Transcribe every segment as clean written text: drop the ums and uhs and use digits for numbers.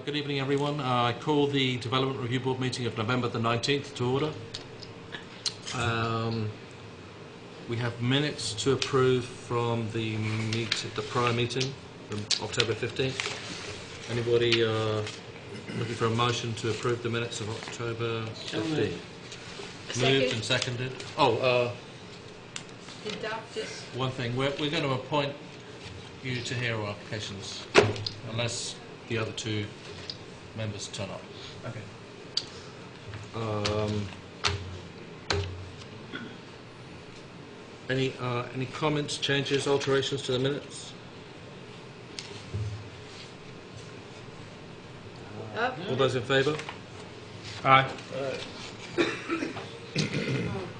Good evening, everyone. I call the Development Review Board meeting of November the 19th to order. We have minutes to approve from the prior meeting from October 15th. Anybody looking for a motion to approve the minutes of October 15th? Moved and seconded. One thing, we're going to appoint you to hear our applications unless the other two members turn up. Okay. Any comments, changes, alterations to the minutes? All those in favour? Aye.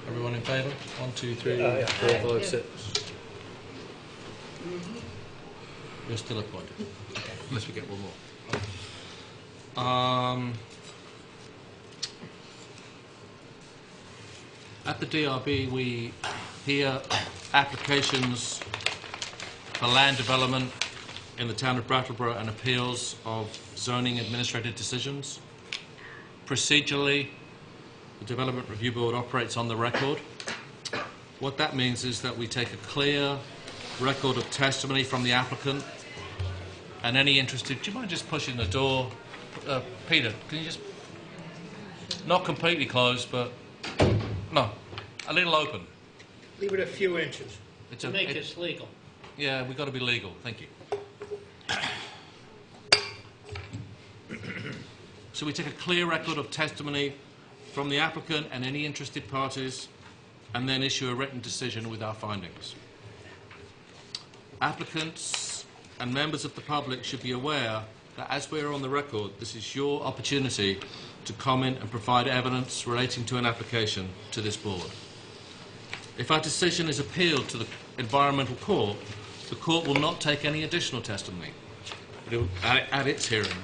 Everyone in favour? 1, 2, 3, 4, 5, 6. You're still appointed. Unless we get one more. At the DRB, we hear applications for land development in the town of Brattleboro and appeals of zoning administrative decisions. Procedurally, the Development Review Board operates on the record. What that means is that we take a clear record of testimony from the applicant and any interested. Do you mind just pushing the door? Peter, can you just, not completely closed, but no, a little open. Leave it a few inches to make this legal. Yeah, we've got to be legal. Thank you. So we take a clear record of testimony from the applicant and any interested parties and then issue a written decision with our findings. Applicants and members of the public should be aware that as we're on the record, this is your opportunity to comment and provide evidence relating to an application to this board. If our decision is appealed to the Environmental Court, the court will not take any additional testimony at its hearing,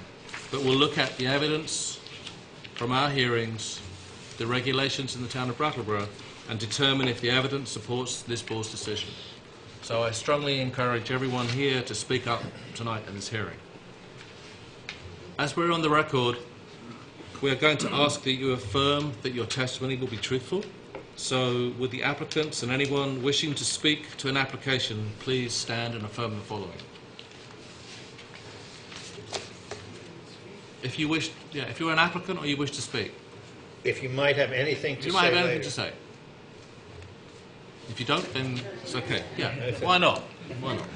but will look at the evidence from our hearings, the regulations in the town of Brattleboro, and determine if the evidence supports this board's decision. So I strongly encourage everyone here to speak up tonight in this hearing. As we're on the record, we are going to ask that you affirm that your testimony will be truthful. So would the applicants and anyone wishing to speak to an application please stand and affirm the following. If you wish, if you're an applicant or you wish to speak. if you might have anything to say. You might have anything later. to say. If you don't, then it's okay. Yeah, why not? Why not?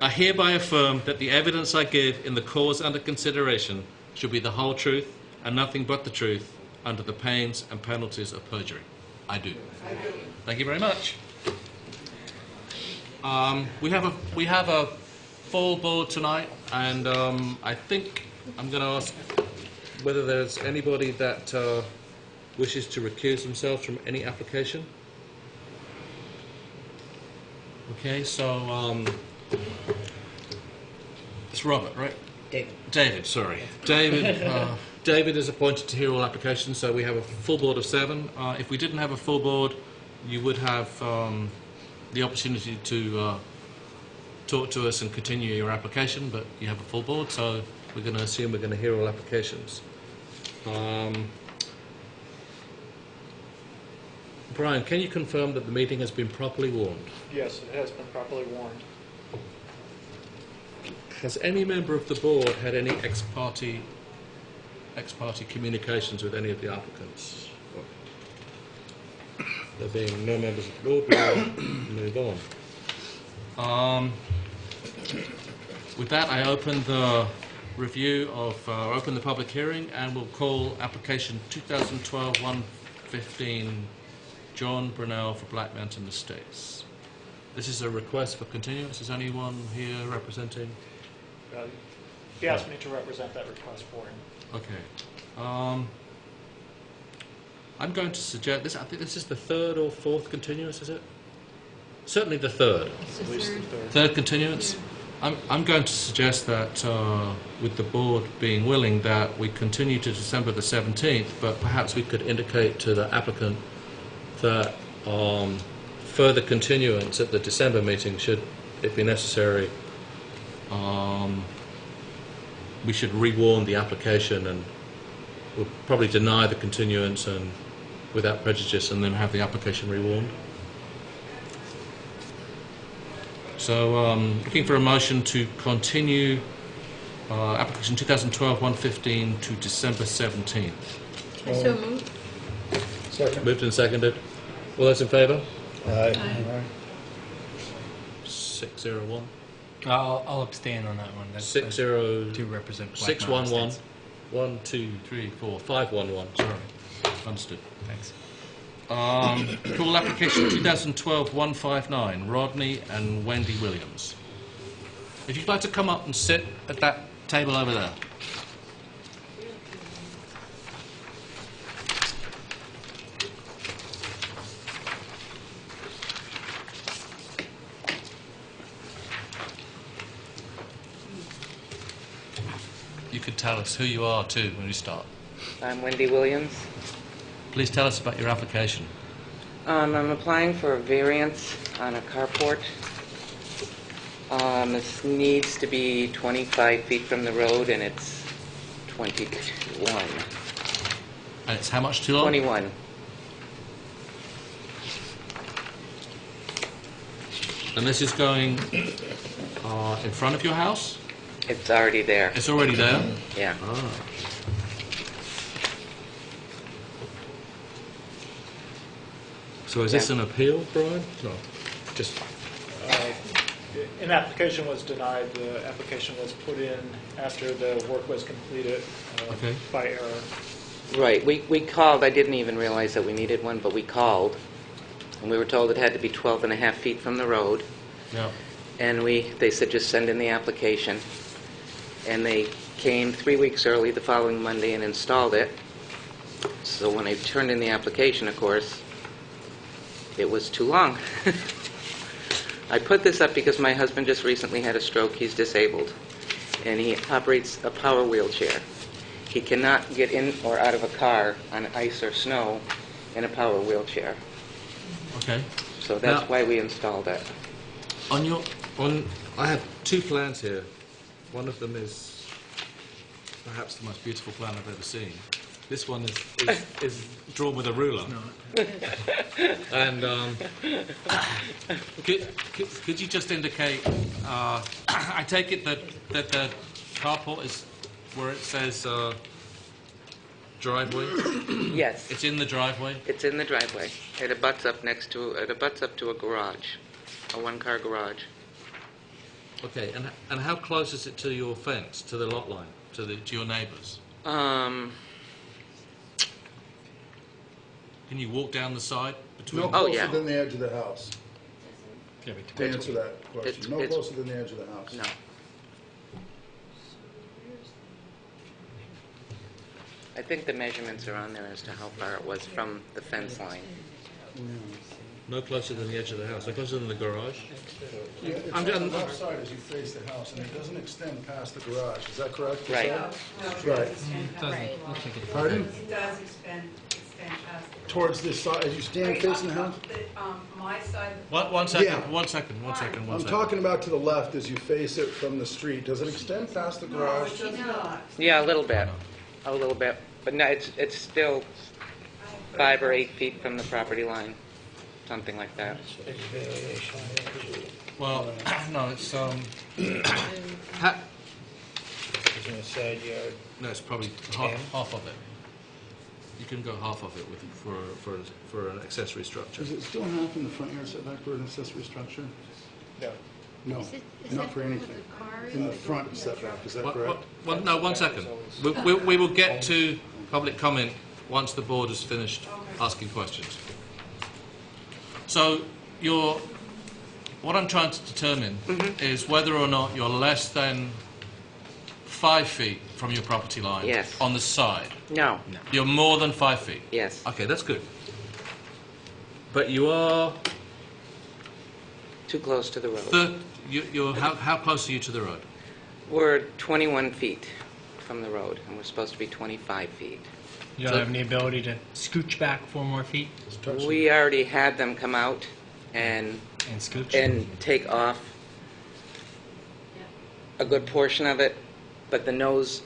I hereby affirm that the evidence I give in the cause under consideration should be the whole truth and nothing but the truth under the pains and penalties of perjury. I do. Thank you very much. We have a full board tonight, and I think I'm going to ask whether there's anybody that wishes to recuse themselves from any application. Okay, so it's Robert, right? David, sorry. David is appointed to hear all applications, so we have a full board of 7. If we didn't have a full board, you would have the opportunity to talk to us and continue your application, but you have a full board, so we're going to assume we're going to hear all applications. Brian, can you confirm that the meeting has been properly warned? Yes, it has been properly warned. Has any member of the board had any ex parte communications with any of the applicants? There being no members of the board, we'll move on. With that, I open the review of, open the public hearing, and we'll call application 2012-115 John Brunel for Black Mountain Estates. This is a request for continuance. Is anyone here representing? He asked me to represent that request for him. Okay. I'm going to suggest this. I think this is the 3rd or 4th continuance, is it? Certainly the 3rd. At least the third. 3rd continuance. I'm going to suggest that, with the board being willing, that we continue to December the 17th, but perhaps we could indicate to the applicant that further continuance at the December meeting, should it be necessary, we should rewarn the application, and we'll probably deny the continuance and without prejudice, and then have the application rewarned. So, looking for a motion to continue application 2012-115 to December 17th. I so moved. Second. Moved and seconded. All those in favour? Aye. 601. I'll abstain on that one. That's 60. to represent Black 611. Mountain States. 1, 2, 3, 4, 511. Sorry. Understood. Thanks. Call application 2012-159, Rodney and Wendy Williams. If you'd like to come up and sit at that table over there. You could tell us who you are too when you start. I'm Wendy Williams. Please tell us about your application. I'm applying for a variance on a carport. This needs to be 25 feet from the road, and it's 21. And it's how much too long? 21. And this is going in front of your house? It's already there. It's already there? Yeah. Ah. So is this an appeal, Brian? No. Just An application was denied. The application was put in after the work was completed Okay. by error. Right. We called. I didn't even realize that we needed one, but we called. And we were told it had to be 12 and a half feet from the road. yeah. And they said just send in the application. And they came 3 weeks early the following Monday and installed it. So when I turned in the application, of course, it was too long. I put this up because my husband just recently had a stroke. He's disabled. And he operates a power wheelchair. He cannot get in or out of a car on ice or snow in a power wheelchair. Okay. So that's Now- why we installed it. I have two plans here. One of them is perhaps the most beautiful plan I've ever seen. This one is drawn with a ruler. And could you just indicate? I take it that the carport is where it says driveway. Yes. It's in the driveway. It's in the driveway. It abuts up to a garage, a one-car garage. Okay. And how close is it to your fence, to the lot line, to your neighbours? Can you walk down the side between? No Oh, closer yeah. than the edge of the house, Yeah, but to answer that question. it's- No it's- closer than the edge of the house. No. I think the measurements are on there as to how far it was from the fence line. No closer than the edge of the house. No closer than the garage. Yeah, it's I'm on the done. left side as you face the house, and it doesn't extend past the garage. Is that correct? you Right. said? Right. doesn't look like it. Pardon? It does extend past. Towards this side, as you stand facing the house? My side. One second. Yeah. One second. I'm talking about to the left as you face it from the street. Does it extend past the garage? It does not. Yeah, a little bit. But no, it's still 5 or 8 feet from the property line, something like that. Well, no, it's It's in the side yard. no, it's probably half of it. You can go half of it with for an accessory structure. Is it still half in the front yard setback for an accessory structure? No. No, not for anything. In the front setback, is that correct? No, 1 second. We will get to public comment once the board has finished asking questions. So what I'm trying to determine is whether or not you're less than 5 feet from your property line. Yes. On the side. No. You're more than 5 feet. Yes. Okay, that's good. But you are Too close to the road. how close are you to the road? We're 21 feet from the road, and we're supposed to be 25 feet. You don't have the ability to scooch back 4 more feet We already had them come out and and scooch? take off a good portion of it, but the nose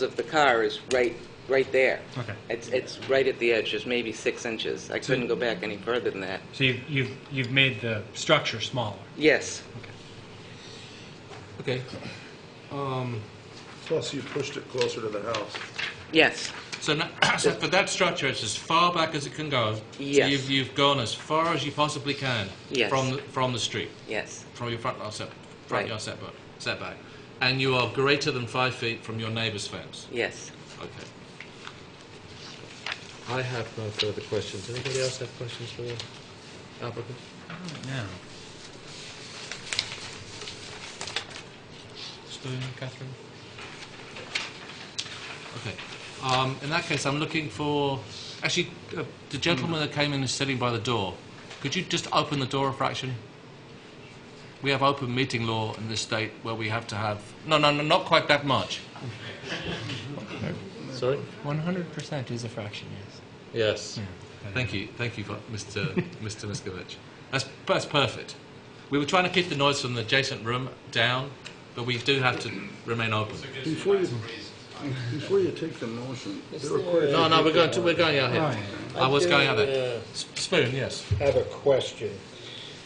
of the car is right there. Okay. It's right at the edge. There's maybe 6 inches. I couldn't go back any further than that. So you've made the structure smaller. Yes. Okay. Plus, you pushed it closer to the house. Yes. So, so for that structure, it's as far back as it can go. Yes. So you've gone as far as you possibly can. Yes. From the street, Yes. from your front yard Right. setback, and you are greater than 5 feet from your neighbour's fence. Yes. Okay. I have no further questions. Anybody else have questions for the applicant? No. Spoon, Catherine? Okay. In that case, I'm looking for... Actually, the gentleman that came in is sitting by the door. Could you just open the door a fraction? We have open meeting law in this state where we have to have... No, not quite that much. Sorry? 100% is a fraction, yes. Yes. Yeah. Thank you, for Mr. Miskovich. That's perfect. We were trying to keep the noise from the adjacent room down, but we do have to remain open. Before you take the motion, there were quite a few No, people- we're going out here. Right. I was going out there. there. Spoon, yes. Have a question.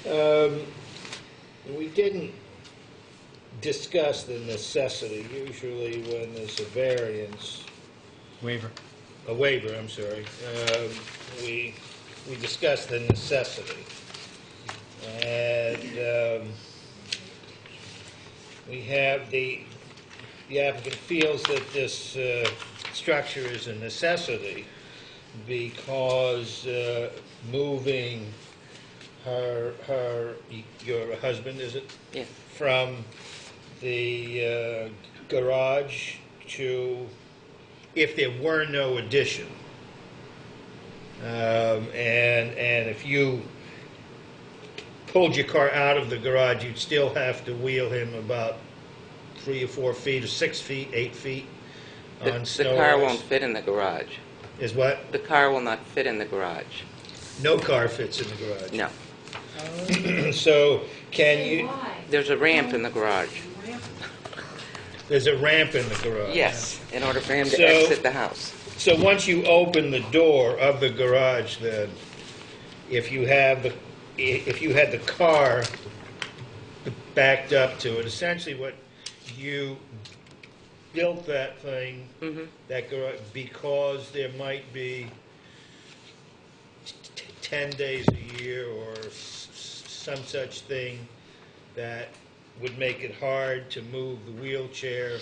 We didn't discuss the necessity. Usually when there's a variance, Waiver. a waiver, I'm sorry, we discuss the necessity. And we have the applicant feels that this structure is a necessity because moving your husband, is it? Yes. From the garage to, if there were no addition, and if you pulled your car out of the garage, you'd still have to wheel him about 3 or 4 feet, or 6 feet, 8 feet on The snow car ice. won't fit in the garage. Is what? The car will not fit in the garage. No car fits in the garage. No. So can you? Why? There's a ramp in the garage. There's a ramp in the garage. Yes, in order for him to So- exit the house. So once you open the door of the garage, then, if you had the car backed up to it, essentially what you built that thing, that garage, because there might be 10 days a year or some such thing that would make it hard to move the wheelchair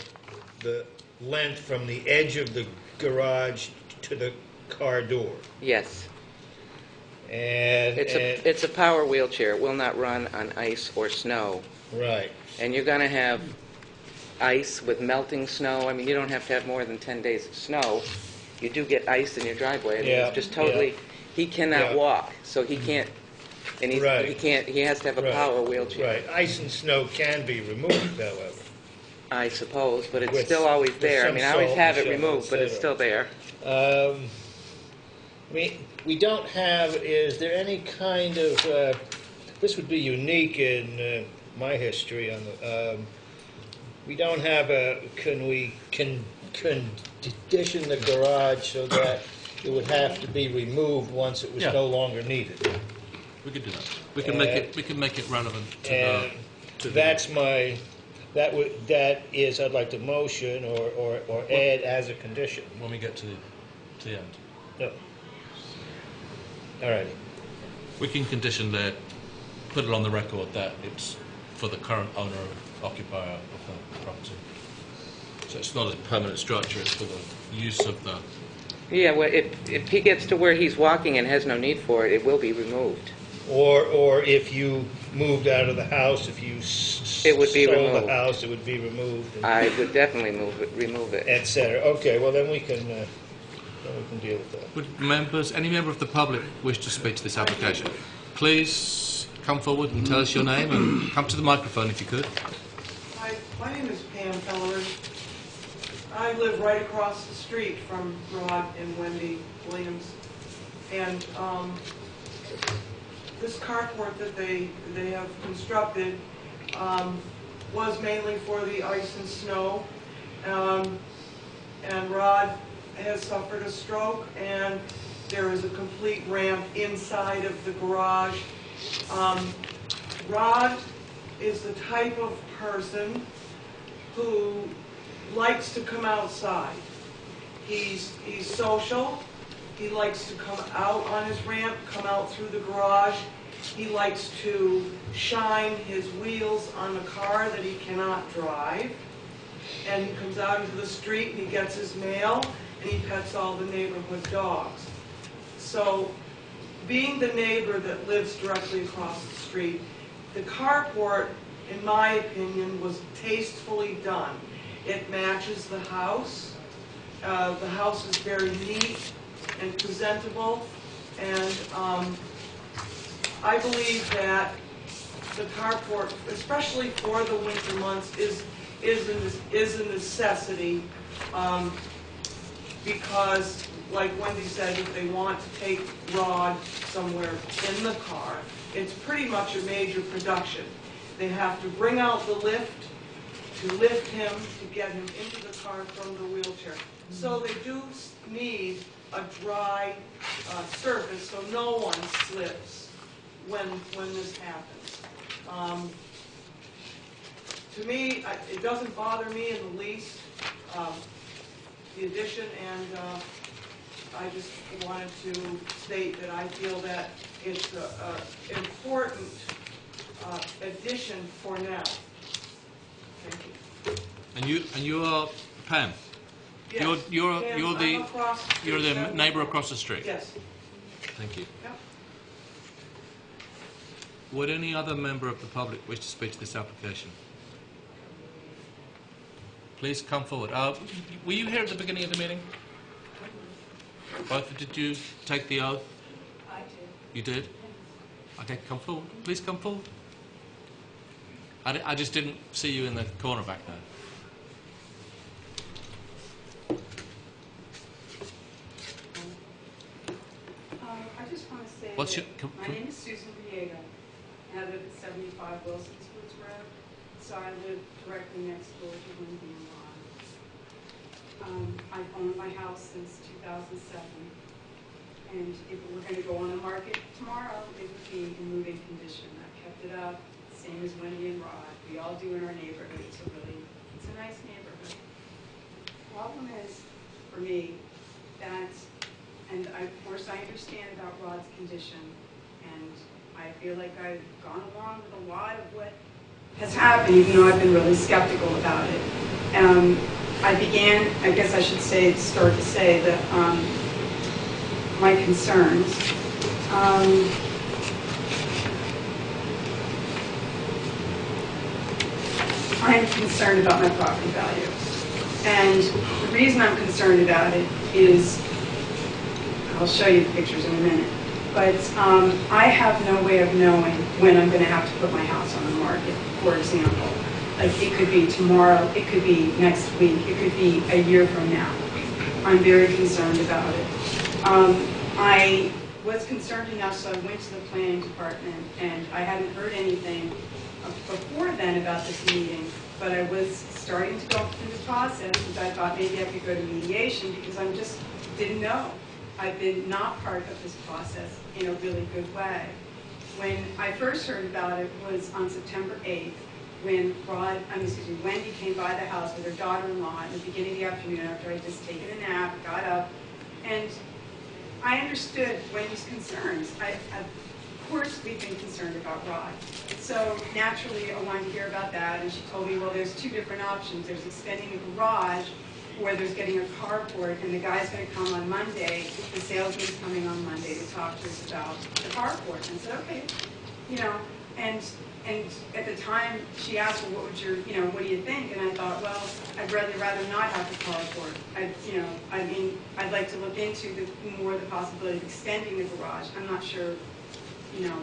the length from the edge of the garage to the car door. Yes. And It's a power wheelchair. It will not run on ice or snow. right. And you're going to have ice with melting snow. I mean, you don't have to have more than 10 days of snow. You do get ice in your driveway. I mean, Yeah, it's just totally... He cannot Yeah. walk, so he can't... And Right. he has to have a Right. power wheelchair, Right. Ice and snow can be removed, however. I suppose, but it's With- still always with there. I some mean, I always salt have and it shovel, removed, but it's etc. still there. We don't have, is there any kind of, this would be unique in my history on the, we don't have can we condition the garage so that it would have to be removed once it was Yeah. no longer needed? We could do that. We can make it relevant to And the... that's my, that is, I'd like to motion or add as a condition. when we get to the end. No. All righty. We can condition that, put it on the record that it's for the current owner, occupier of the property. So it's not a permanent structure, it's for the use of the... Yeah, well, if he gets to where he's walking and has no need for it, it will be removed. Or if you moved out of the house, if you It would be sold removed. the house, it would be removed, I would definitely remove it. et cetera. Okay, well, then we can deal with that. Would members, any member of the public wish to speak to this application? Please come forward and tell us your name and come to the microphone if you could. Hi, my name is Pam Pellerin. I live right across the street from Rod and Wendy Williams. And this carport that they have constructed was mainly for the ice and snow. And Rod has suffered a stroke, and there is a complete ramp inside of the garage. Rod is the type of person who likes to come outside. He's social. He likes to come out on his ramp, come out through the garage. He likes to shine his wheels on the car that he cannot drive. And he comes out into the street and he gets his mail and he pets all the neighborhood dogs. So, being the neighbor that lives directly across the street, the carport, in my opinion, was tastefully done. It matches the house. The house is very neat and presentable, and I believe that the carport, especially for the winter months, is a necessity, because, like Wendy said, if they want to take Rod somewhere in the car, it's pretty much a major production. They have to bring out the lift to lift him, to get him into the car from the wheelchair. So they do need a dry surface so no one slips when this happens. To me, it doesn't bother me in the least, the addition, and I just wanted to state that I feel that it's an important addition for now. Thank you. And you are Pam. Yes. You're I'm across the you're the street, neighbour across the street. Yes. Thank you. Yep. Would any other member of the public wish to speak to this application? Please come forward. Were you here at the beginning of the meeting? Both, did you take the oath? I did. You did? Okay, come forward. Please come forward. I just didn't see you in the corner back there. I just want to say What's that your- my name is Susan Riego, and I live at 75 Wilson's Woods Road, so I live directly next door to Wendy and Ron. I've owned my house since 2007, and if it were going to go on the market tomorrow, it would be in moving condition. I've kept it up, same as Wendy and Rod. We all do in our neighborhood. It's a nice neighborhood. Problem is, for me, that, and of course I understand about Rod's condition, and I feel like I've gone along with a lot of what has happened, even though I've been really skeptical about it. I began, I guess I should start to say that my concerns. I'm concerned about my property value. And the reason I'm concerned about it is, I'll show you the pictures in a minute, but I have no way of knowing when I'm going to have to put my house on the market, for example. Like, it could be tomorrow, it could be next week, it could be a year from now. I'm very concerned about it. I was concerned enough, so I went to the planning department, and I hadn't heard anything before then about this meeting, but I was starting to go through the process, because I thought maybe I could go to mediation, because I just didn't know. I've been not part of this process in a really good way. When I first heard about it was on September 8th, when Wendy came by the house with her daughter-in-law at the beginning of the afternoon after I'd just taken a nap, got up, and I understood Wendy's concerns. Of course we've been concerned about Rod. So naturally I wanted to hear about that, and she told me, well, there's two different options. There's extending the garage, or there's getting a carport, and the guy's going to come on Monday, the salesman's coming on Monday to talk to us about the carport. And I said, okay, and at the time she asked, well, what do you think? And I thought, well, I'd rather not have the carport. I'd like to look into more the possibility of extending the garage. I'm not sure,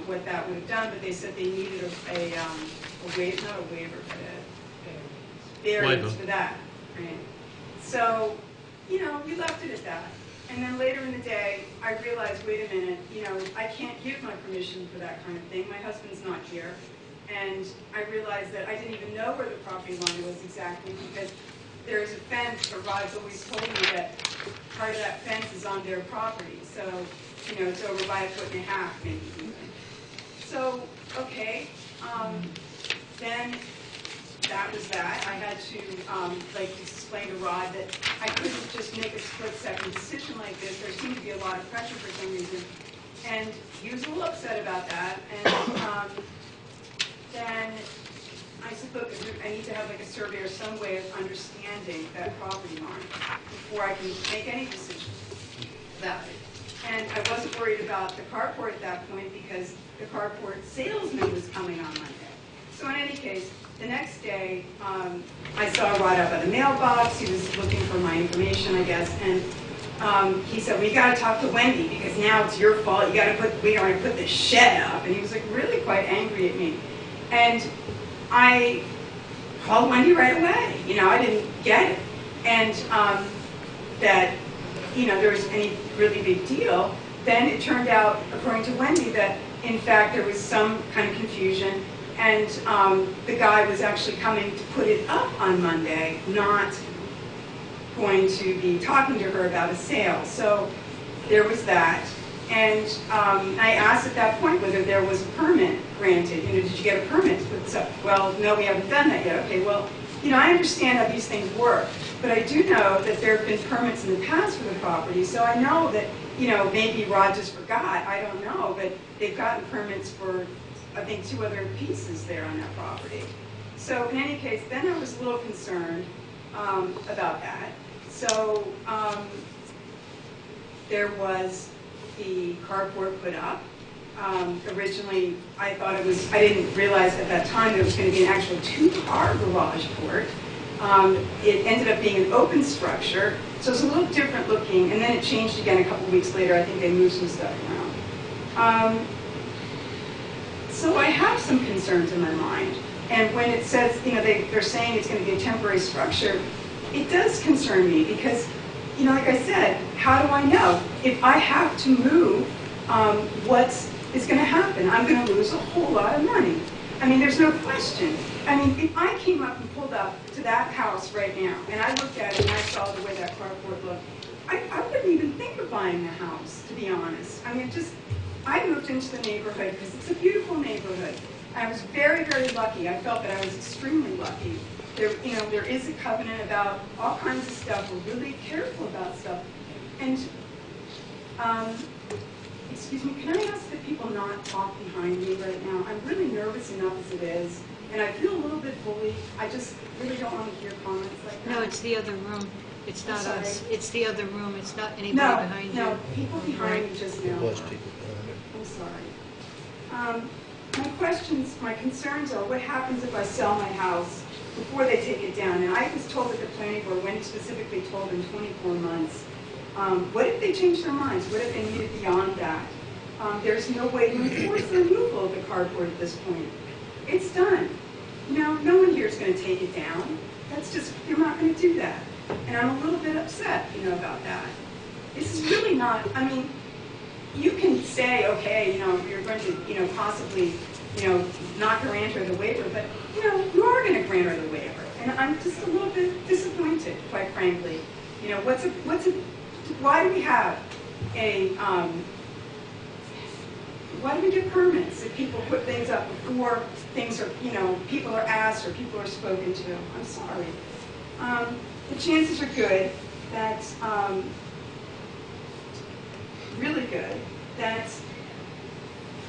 what that would have done, but they said they needed a waiver, not a waiver, but a variance for that, right? So, we left it at that. And then later in the day, I realized, wait a minute, I can't give my permission for that kind of thing. My husband's not here. And I realized that I didn't even know where the property line was exactly because there's a fence, but Rod's always told me that part of that fence is on their property. So, you know, it's over by 1.5 feet maybe even. So, okay, then that was that. I had to, like, explain to Rod that I couldn't just make a split-second decision like this. There seemed to be a lot of pressure for some reason. And he was a little upset about that. And then I said, look, I need to have like a survey or some way of understanding that property line before I can make any decision about it. And I wasn't worried about the carport at that point because the carport salesman was coming on Monday. So in any case, the next day, I saw Rod up at the mailbox. He was looking for my information, I guess, and he said, well, you got to talk to Wendy because now it's your fault. We got to put the shed up. And he was like really quite angry at me. And I called Wendy right away. You know, I didn't get it. And that, you know, there was any really big deal. Then it turned out, according to Wendy, that in fact there was some kind of confusion. And the guy was actually coming to put it up on Monday, not going to be talking to her about a sale. So there was that. And I asked at that point whether there was a permit granted. You know, did you get a permit to put this up? Well, no, we haven't done that yet. Okay, well, you know, I understand how these things work, but I do know that there have been permits in the past for the property, so I know that, you know, maybe Rod just forgot, I don't know, but they've gotten permits for, I think, 2 other pieces there on that property. So in any case, then I was a little concerned about that. So there was the carport put up. Originally, I thought it was, I didn't realize at that time there was going to be an actual 2-car garage port. It ended up being an open structure, so it's a little different looking, and then it changed again a couple weeks later. I think they moved some stuff around. So I have some concerns in my mind, and when it says, you know, they're saying it's going to be a temporary structure, it does concern me because, you know, like I said, how do I know? If I have to move, what is going to happen? I'm going to lose a whole lot of money. I mean, there's no question. I mean, if I came up and pulled up to that house right now, and I looked at it and I saw the way that carport looked, I wouldn't even think of buying the house, to be honest. I mean, I moved into the neighborhood because it's a beautiful neighborhood. I was very, very lucky. I felt that I was extremely lucky. There, you know, there is a covenant about all kinds of stuff. We're really careful about stuff. And, excuse me, can I ask that people not talk behind me right now? I'm really nervous enough as it is, and I feel a little bit bullied. I just really don't want to hear comments like that. No, it's the other room. It's not sorry. us. It's the other room. It's not anybody No, behind you. no, people behind me just now. Was people behind it. I'm sorry. My questions, my concerns are what happens if I sell my house before they take it down? And I was told at the planning board, Wendy specifically told in 24 months, what if they change their minds? What if they need it beyond that? There's no way to enforce the removal of the cardboard at this point. It's done. You know, no one here is going to take it down. That's just, you're not going to do that. And I'm a little bit upset, you know, about that. This is really not, I mean, you can say, okay, you know, you're going to, you know, possibly, you know, not grant her the waiver, but, you know, you are going to grant her the waiver. And I'm just a little bit disappointed, quite frankly. You know, why do we have a, why do we get permits if people put things up before things are, you know, people are asked or people are spoken to? I'm sorry. The chances are good that, really good, that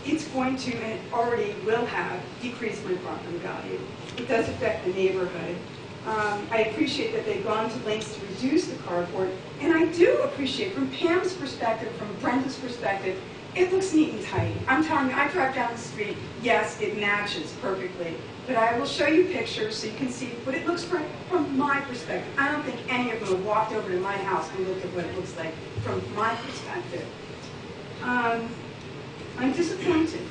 it's going to, and it already will have, decreased my property value. It does affect the neighborhood. I appreciate that they've gone to lengths to reduce the carport, and I do appreciate, from Pam's perspective, from Brenda's perspective, it looks neat and tidy. I'm telling you, I drive down the street, yes, it matches perfectly, but I will show you pictures so you can see what it looks like from my perspective. I don't think any of them have walked over to my house and looked at what it looks like from my perspective. I'm disappointed.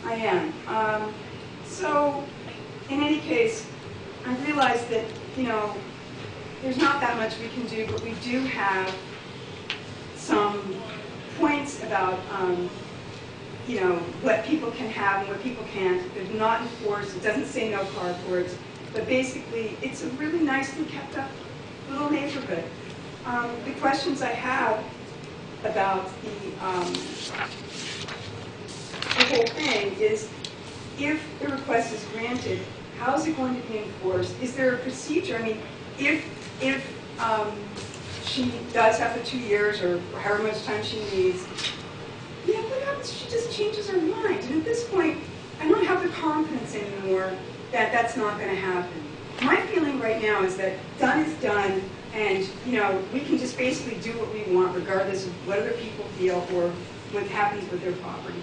I am. So, in any case, I realize that, you know, there's not that much we can do, but we do have some points about, you know, what people can have and what people can't. They're not enforced. It doesn't say no carports. But basically, it's a really nicely kept up little neighborhood. The questions I have about the whole thing is, if the request is granted, how is it going to be enforced? Is there a procedure? I mean, if she does have the 2 years or however much time she needs, yeah, what happens if she just changes her mind? And at this point, I don't have the confidence anymore that that's not going to happen. My feeling right now is that done is done, and you know, we can just basically do what we want regardless of what other people feel or what happens with their property.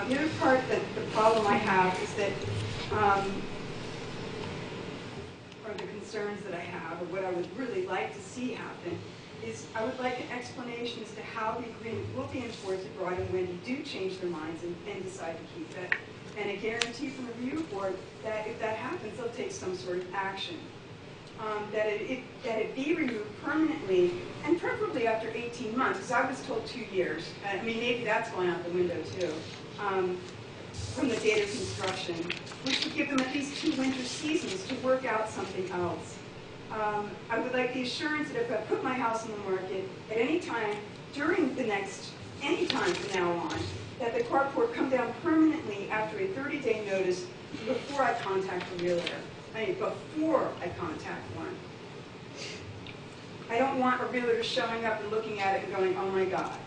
The other part, that the problem I have is that, or the concerns that I have, or what I would really like to see happen, is I would like an explanation as to how the agreement will be enforced if Rod and Wendy do change their minds and decide to keep it. And a guarantee from the review board that if that happens, they'll take some sort of action. That it be removed permanently, and preferably after 18 months, because I was told 2 years. I mean, maybe that's going out the window too, from the date of construction, which would give them at least 2 winter seasons to work out something else. I would like the assurance that if I put my house on the market at any time during the next, any time from now on, that the carport come down permanently after a 30-day notice before I contact the realtor. I mean, before I contact one. I don't want a realtor showing up and looking at it and going, oh my God,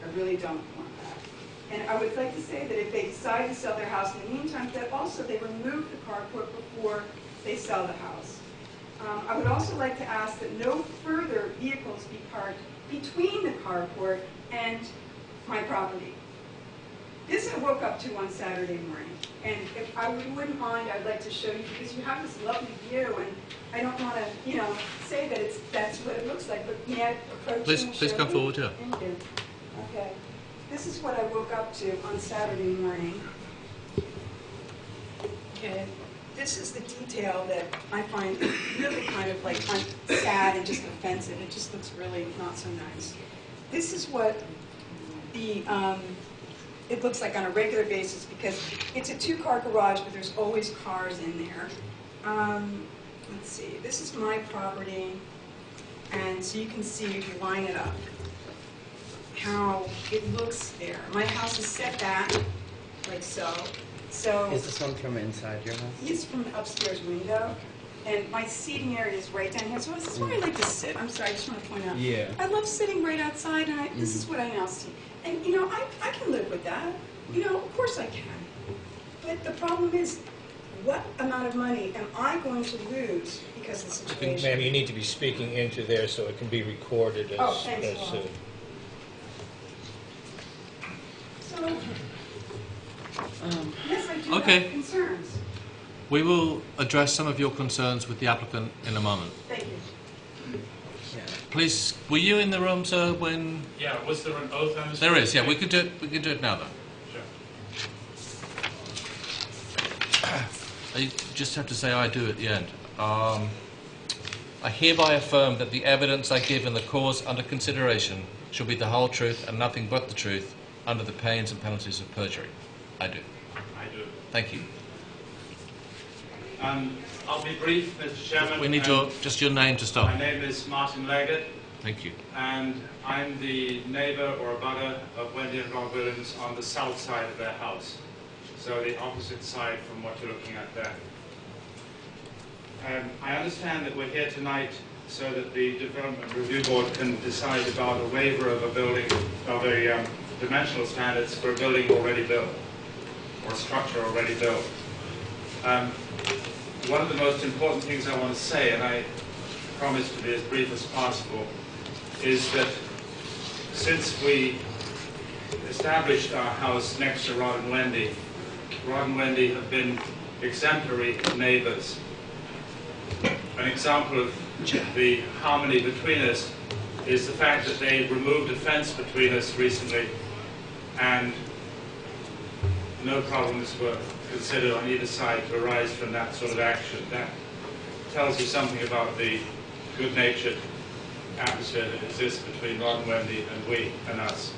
I really don't want that. And I would like to say that if they decide to sell their house in the meantime, that also they remove the carport before they sell the house. I would also like to ask that no further vehicles be parked between the carport and my property. This I woke up to on Saturday morning, and if I wouldn't mind, I'd like to show you, because you have this lovely view, and I don't want to, you know, say that that's what it looks like, but may I approach you and Please show come you? forward, yeah. Thank you. Okay. This is what I woke up to on Saturday morning. Okay. This is the detail that I find really kind of like sad and just offensive. It just looks really not so nice. This is what the it looks like on a regular basis, because it's a 2-car garage, but there's always cars in there. Let's see, this is my property, and so you can see if you line it up how it looks there. My house is set back like so. So is this one from inside your house? it's from the upstairs window. And my seating area is right down here, so this is where I like to sit. I'm sorry, I just want to point out. Yeah. I love sitting right outside, and this is what I now see. And, you know, I can live with that. You know, of course I can. But the problem is, what amount of money am I going to lose because of the situation? Ma'am, you need to be speaking into there so it can be recorded as... Oh, thanks a lot. So, yes, I do Okay. have concerns. We will address some of your concerns with the applicant in a moment. Thank you. Please, were you in the room, sir, when... Yeah, was there an oath on this? There is, yeah, we can do it now, though. Sure. You just have to say I do at the end. I hereby affirm that the evidence I give in the cause under consideration shall be the whole truth and nothing but the truth under the pains and penalties of perjury. I do. I do. Thank you. I'll be brief, Mr. Chairman. We need just your name to start. My name is Martin Leggett. Thank you. And I'm the neighbour or abutter of Wendy and Ron Williams on the south side of their house. So the opposite side from what you're looking at there. I understand that we're here tonight so that the Development Review Board can decide about a waiver of a building, of a dimensional standards for a building already built, or a structure already built. One of the most important things I want to say, and I promise to be as brief as possible, is that since we established our house next to Rod and Wendy have been exemplary neighbors. An example of the harmony between us is the fact that they removed a fence between us recently, and no problems were considered on either side to arise from that sort of action. That tells you something about the good-natured atmosphere that exists between Rod and Wendy and we and us.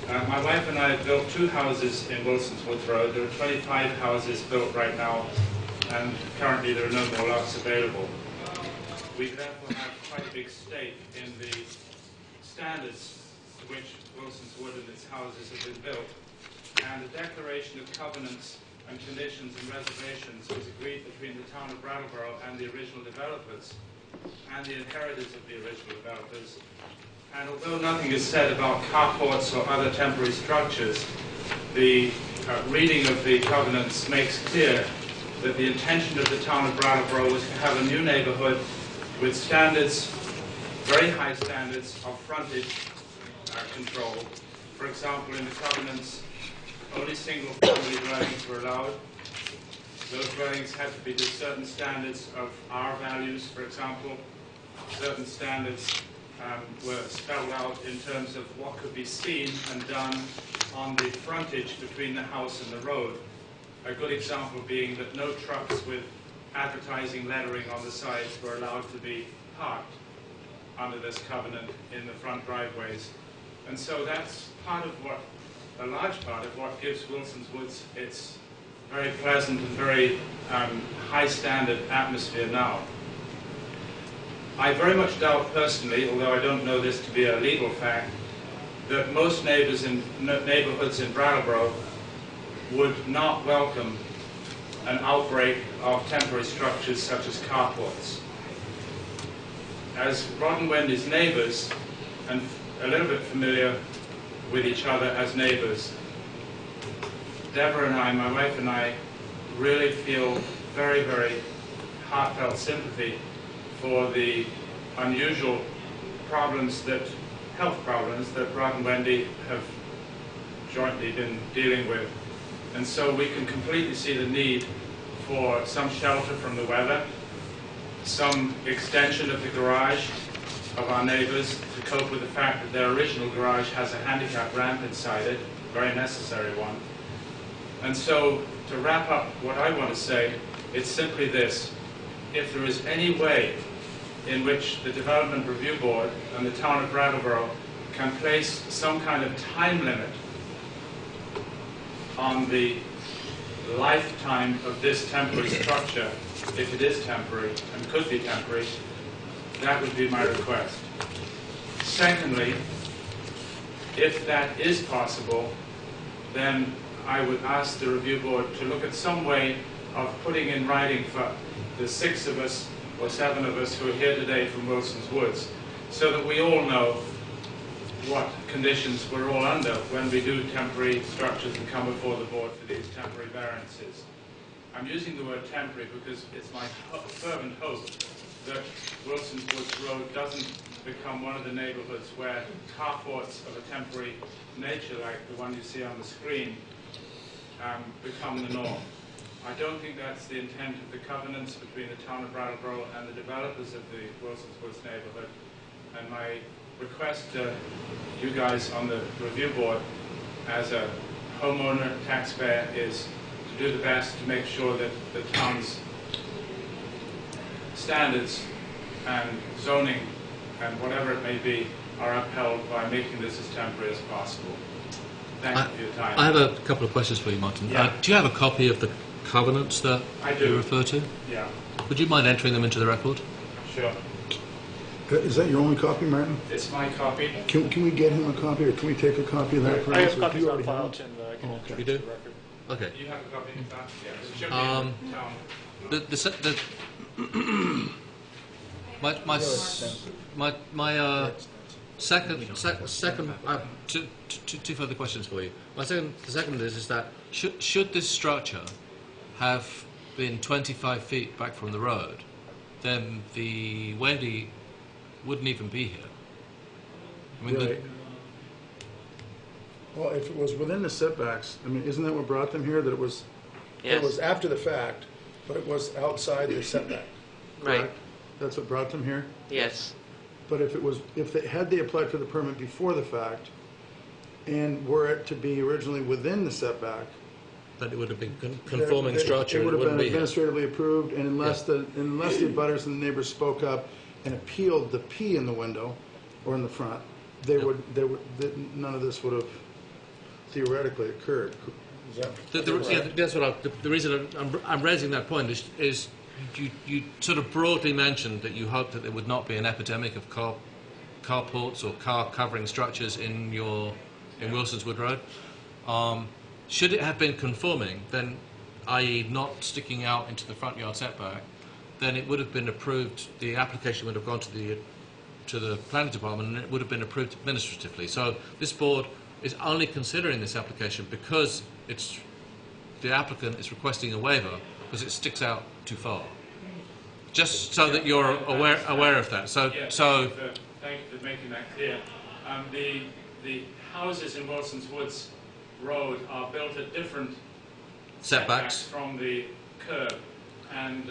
My wife and I have built 2 houses in Wilson's Woods Road. There are 25 houses built right now, and currently there are no more lots available. We therefore have quite a big stake in the standards to which Wilson's Wood and its houses have been built. And the declaration of covenants and conditions and reservations was agreed between the town of Brattleboro and the original developers and the inheritors of the original developers. And although nothing is said about carports or other temporary structures, the reading of the covenants makes clear that the intention of the town of Brattleboro was to have a new neighborhood with standards, very high standards of frontage control. For example, in the covenants, only single-family dwellings were allowed. Those dwellings had to be to certain standards of R values, for example. Certain standards were spelled out in terms of what could be seen and done on the frontage between the house and the road. A good example being that no trucks with advertising lettering on the sides were allowed to be parked under this covenant in the front driveways. And so that's part of what, a large part of what gives Wilson's Woods its very pleasant and very high standard atmosphere now. I very much doubt personally, although I don't know this to be a legal fact, that most neighbors in neighborhoods in Brattleboro would not welcome an outbreak of temporary structures such as carports. As Rod and Wendy's neighbors, and a little bit familiar with each other as neighbors, Deborah and I, my wife and I, really feel very, very heartfelt sympathy for the unusual problems health problems that Rod and Wendy have jointly been dealing with. And so we can completely see the need for some shelter from the weather, some extension of the garage of our neighbors to cope with the fact that their original garage has a handicap ramp inside it, a very necessary one. And so, to wrap up what I want to say, it's simply this. If there is any way in which the Development Review Board and the town of Brattleboro can place some kind of time limit on the lifetime of this temporary structure, if it is temporary and could be temporary, that would be my request. Secondly, if that is possible, then I would ask the review board to look at some way of putting in writing for the 6 of us or 7 of us who are here today from Wilson's Woods, so that we all know what conditions we're all under when we do temporary structures and come before the board for these temporary variances. I'm using the word temporary because it's my fervent hope that Wilson's Woods Road doesn't become one of the neighborhoods where carports of a temporary nature, like the one you see on the screen, become the norm. I don't think that's the intent of the covenants between the town of Brattleboro and the developers of the Wilson's Woods neighborhood. And my request to you guys on the review board as a homeowner, taxpayer, is to do the best to make sure that the town's standards and zoning and whatever it may be are upheld by making this as temporary as possible. Thank you for your time. I have a couple of questions for you, Martin. Yeah. Do you have a copy of the covenants that you refer to? Yeah. Would you mind entering them into the record? Sure. Is that your only copy, Martin? It's my copy. Can we get him a copy, or can we take a copy of that? I have Or do copies you on already file, have Tim, that I can Okay. enter You into do? the record. Okay. You have a copy of that? Yeah. It should be in town. Second, two further questions for you. The second is that should this structure have been 25 feet back from the road, then the Wendy wouldn't even be here. I mean, Right. Well, if it was within the setbacks, I mean, isn't that what brought them here? That it was, it was Yes, after the fact, but it was outside the setback. right, correct? That's what brought them here? yes. But if they applied for the permit before the fact, and were it to be originally within the setback, that it would have been conforming structure. it would have wouldn't been be here. administratively approved, and unless the abutters and the neighbors spoke up and appealed the P in the window or in the front, none of this would have theoretically occurred. Is that correct? That's what the reason I'm raising that point is you sort of broadly mentioned that you hope that there would not be an epidemic of carports or car covering structures in Wilson's Wood Road. Should it have been conforming, then, i.e. not sticking out into the front yard setback, then it would have been approved, the application would have gone to the planning department and it would have been approved administratively. So this board is only considering this application because the applicant is requesting a waiver because it sticks out too far. Just so that you're aware of that. Thank you for making that clear. The houses in Wilson's Woods Road are built at different setbacks from the curb, and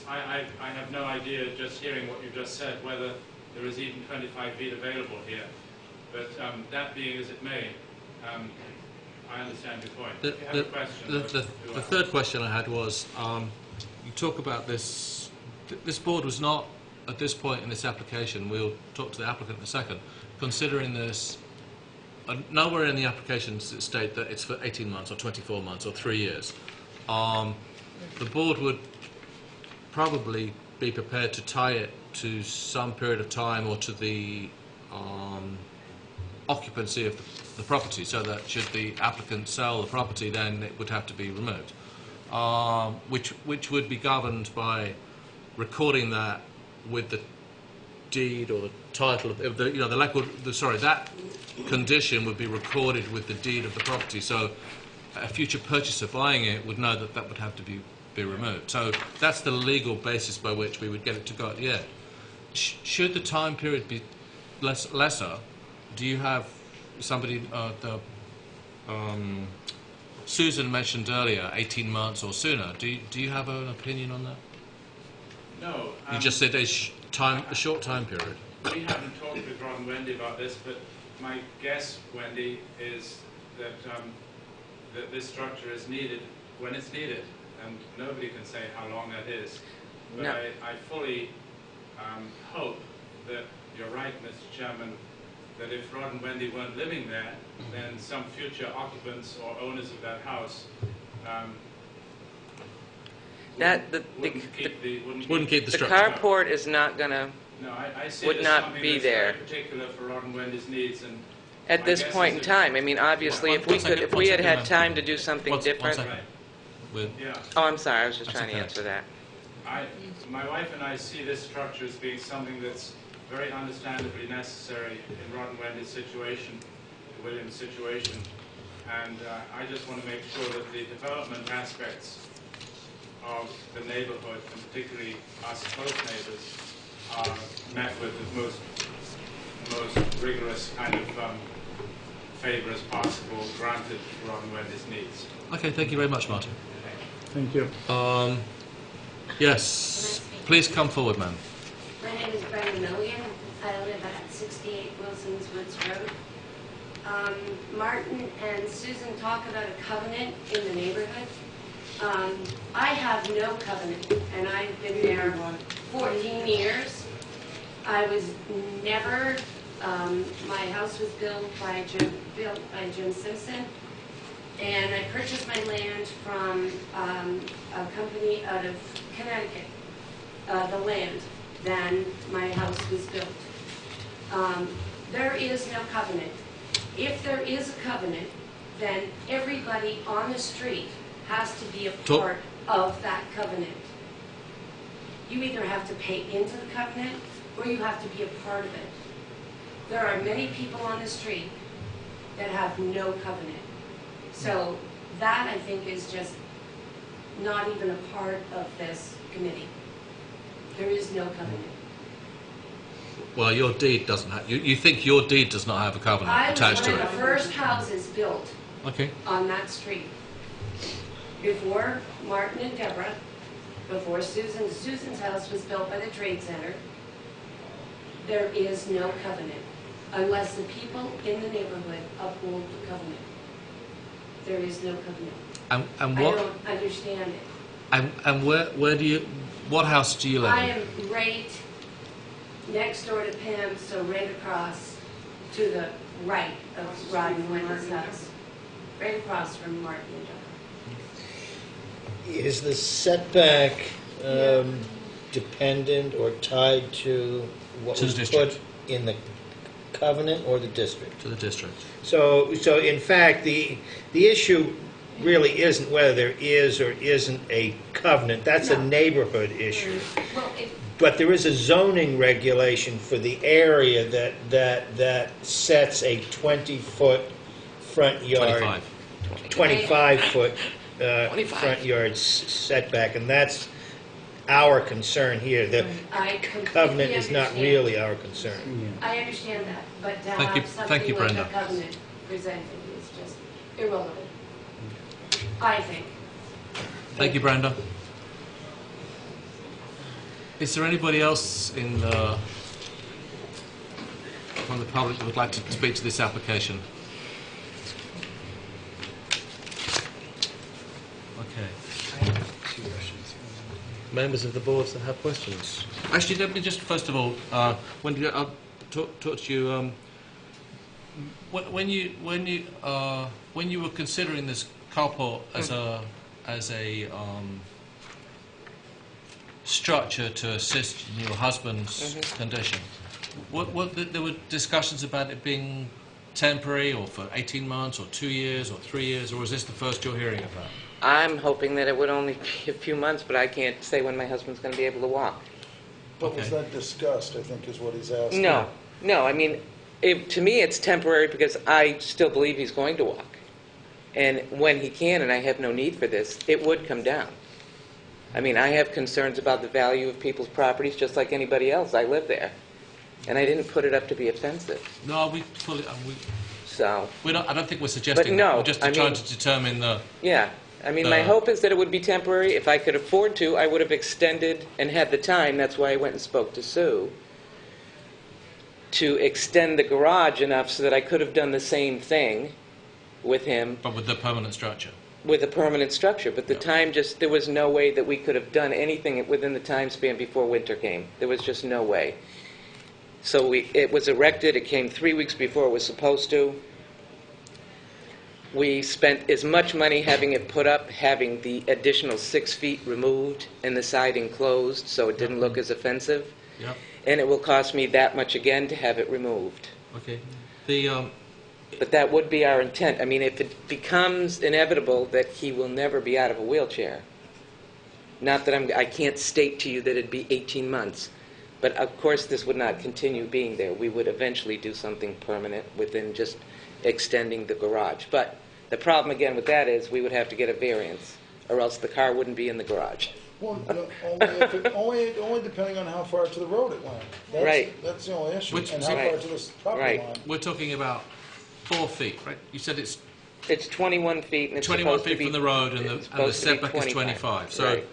I have no idea, just hearing what you just said, whether there is even 25 feet available here. But that being as it may, I understand your point. If you have a question, the third question I had was, you talk about this. This board was not, at this point in this application, we'll talk to the applicant in a second, considering this. Nowhere in the application does it state that it's for 18 months or 24 months or 3 years. The board would probably be prepared to tie it to some period of time or to the occupancy of the property, so that should the applicant sell the property, then it would have to be removed, which would be governed by recording that with the deed or the title of that condition would be recorded with the deed of the property, so a future purchaser buying it would know that that would have to be removed. So that's the legal basis by which we would get it to go at the end. Should the time period be lesser, do you have somebody, Susan mentioned earlier 18 months or sooner. Do you have an opinion on that? No. You just said a short time period. We haven't talked with Rod and Wendy about this, but my guess, Wendy, is that that this structure is needed when it's needed, and nobody can say how long that is. But No. I fully hope that you're right, Mr. Chairman, that if Rod and Wendy weren't living there, then some future occupants or owners of that house Wouldn't keep the The structure. carport is not going to, No, I see would it as not something be that's there. very particular for Rod and Wendy's needs, and at my this guess point in is time. I mean, obviously, if we had had time to do something One different. second. Yeah. Oh, I'm sorry, I was just That's trying to okay. answer that. My wife and I see this structure as being something that's very understandably necessary in Rod and Wendy's situation, William's situation, and I just want to make sure that the development aspects of the neighborhood, and particularly us close neighbors, are met with the most rigorous kind of favor as possible, granted Rod and Wendy's needs. Okay, thank you very much, Martin. Thank you. Yes, please come forward, ma'am. My name is Brenda Milligan. I live at 68 Wilson's Woods Road. Martin and Susan talk about a covenant in the neighborhood. I have no covenant, and I've been there 14 years. I was never, my house was built by Jim Simpson, and I purchased my land from a company out of Connecticut, the land. Then my house was built. There is no covenant. If there is a covenant, then everybody on the street has to be a part of that covenant. You either have to pay into the covenant or you have to be a part of it. There are many people on the street that have no covenant. So that, I think, is just not even a part of this committee. There is no covenant. Well, your deed doesn't have. You think your deed does not have a covenant I was attached one to of the it? first houses built Okay. on that street. Before Martin and Deborah, before Susan's house was built by the Trade Center, there is no covenant unless the people in the neighborhood uphold the covenant. There is no covenant. And I what? don't understand it. And where do you? What house do you live I in? am right next door to Pam, so right across to the right of Rod and Wendy's house. Right across from Martin and John. Is the setback dependent or tied to what To the was district. put in the covenant or the district? To the district. So in fact, the issue really isn't whether there is or isn't a covenant. That's a No. neighborhood issue. Well, But there is a zoning regulation for the area that sets a 20-foot front yard. 25. 25-foot 25. front yard setback, and that's our concern here. The I completely covenant is not understand. really our concern. I understand that, but to Thank you- have thank you, something like a Brenda. covenant presented is just irrelevant. I think. Thank you, Brenda. Is there anybody else from the public that would like to speak to this application? Okay. Members of the boards that have questions. Actually, let me just first of all, Wendy, I'll talk to you. When you were considering this carport as a structure to assist in your husband's condition, there were discussions about it being temporary or for 18 months or 2 years or 3 years, or is this the first you're hearing of that? I'm hoping that it would only be a few months, but I can't say when my husband's going to be able to walk. But was Okay. that discussed, I think is what he's asking. No, I mean, to me, it's temporary because I still believe he's going to walk. And when he can, and I have no need for this, it would come down. I mean, I have concerns about the value of people's properties just like anybody else. I live there. And I didn't put it up to be offensive. No, we fully. So, I don't think we're suggesting no, that. We're just I trying mean- to determine the. yeah. I mean, my hope is that it would be temporary. If I could afford to, I would have extended and had the time. That's why I went and spoke to Sue, to extend the garage enough so that I could have done the same thing with him But with the permanent structure. with a permanent structure. But the time just, there was no way that we could have done anything within the time span before winter came. There was just no way. So it was erected. It came 3 weeks before it was supposed to. We spent as much money having it put up, having the additional 6 feet removed and the siding closed so it didn't look as offensive. Yeah. And it will cost me that much again to have it removed. Okay. But that would be our intent. I mean, if it becomes inevitable that he will never be out of a wheelchair, not that I can't state to you that it'd be 18 months, but of course this would not continue being there. We would eventually do something permanent within just extending the garage. But the problem again with that is we would have to get a variance, or else the car wouldn't be in the garage. Well, only depending on how far to the road it went. Right. That's the only issue, Which- and how right. far to this property Right. line. We're talking about 4 feet, right? You said it's It's 21 feet, and it's 21 supposed to feet be, from the road, and it's the supposed to be setback is 25. So, Right.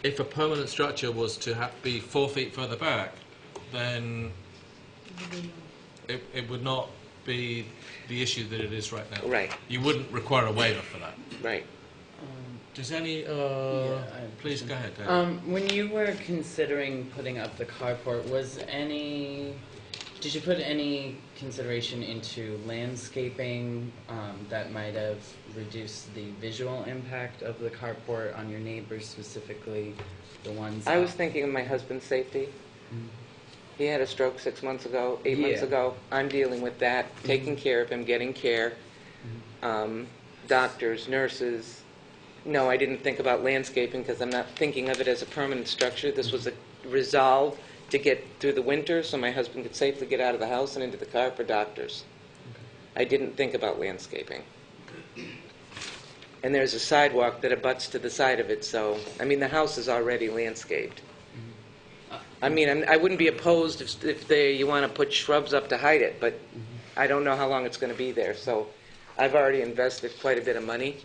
if a permanent structure was to be 4 feet further back, then it would not be the issue that it is right now. Right. You wouldn't require a waiver for that. Right. Does any? I have a Please question. go ahead, Dave. When you were considering putting up the carport, did you put any consideration into landscaping that might have reduced the visual impact of the carport on your neighbors, specifically the ones? I was thinking of my husband's safety. He had a stroke 6 months ago, 8 months Yeah. ago. I'm dealing with that, taking care of him, getting care. Doctors, nurses. No, I didn't think about landscaping because I'm not thinking of it as a permanent structure. This was a resolve to get through the winter so my husband could safely get out of the house and into the car for doctors. I didn't think about landscaping. And there's a sidewalk that abuts to the side of it, so, I mean, the house is already landscaped. I mean, I wouldn't be opposed if you want to put shrubs up to hide it, but I don't know how long it's going to be there, so I've already invested quite a bit of money.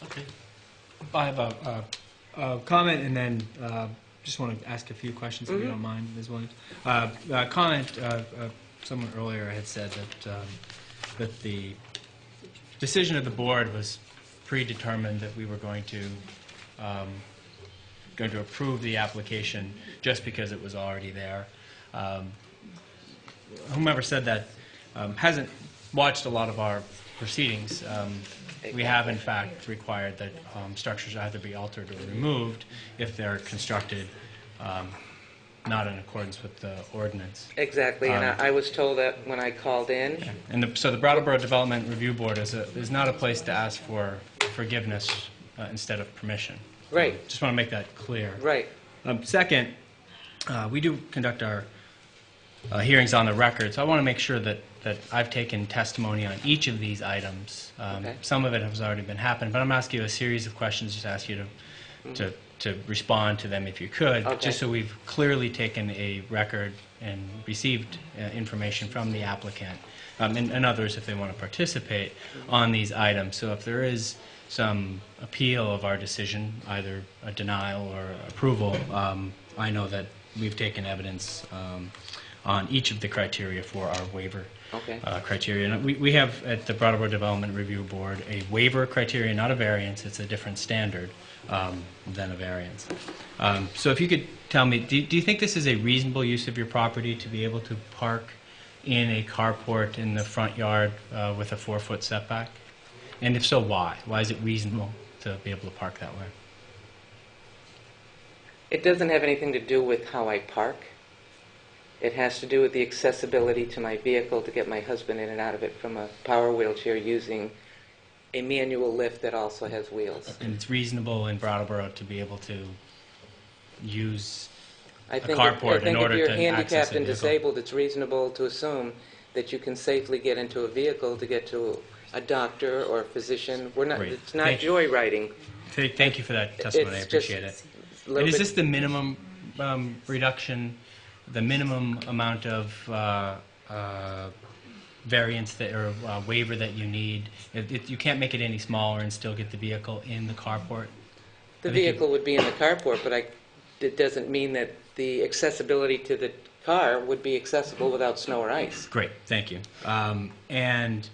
Okay. I have a comment and then just want to ask a few questions if you don't mind, Ms. Williams. Comment, someone earlier had said that the decision of the board was predetermined, that we were going to going to approve the application just because it was already there. Whomever said that hasn't watched a lot of our proceedings. We have, in fact, required that structures either be altered or removed if they're constructed not in accordance with the ordinance. Exactly, and I was told that when I called in. And so the Brattleboro Development Review Board is not a place to ask for forgiveness instead of permission. Right. Just want to make that clear. Right. Second, we do conduct our hearings on the record, so I want to make sure that I've taken testimony on each of these items. Okay. Some of it has already been happened, but I'm asking you a series of questions, just ask you to respond to them if you could, Okay. just so we've clearly taken a record and received information from the applicant and others if they want to participate on these items. So if there is some appeal of our decision, either a denial or approval, I know that we've taken evidence on each of the criteria for our waiver criteria. And we have at the Brattleboro Development Review Board a waiver criteria, not a variance. It's a different standard than a variance. So if you could tell me, do you think this is a reasonable use of your property to be able to park in a carport in the front yard with a 4-foot setback? And if so, why? Why is it reasonable to be able to park that way? It doesn't have anything to do with how I park. It has to do with the accessibility to my vehicle to get my husband in and out of it from a power wheelchair using a manual lift that also has wheels. And it's reasonable in Brattleboro to be able to use I a think carport in order if you're to access handicapped a and vehicle. disabled, it's reasonable to assume that you can safely get into a vehicle to get to a doctor or a physician. Great. It's not joyriding. Thank you for that testimony. I It's just appreciate it. a little And is bit- this the minimum reduction, the minimum amount of variance that, or waiver that you need? You can't make it any smaller and still get the vehicle in the carport? The vehicle would be in the carport, but it doesn't mean that the accessibility to the car would be accessible without snow or ice. Great, thank you. And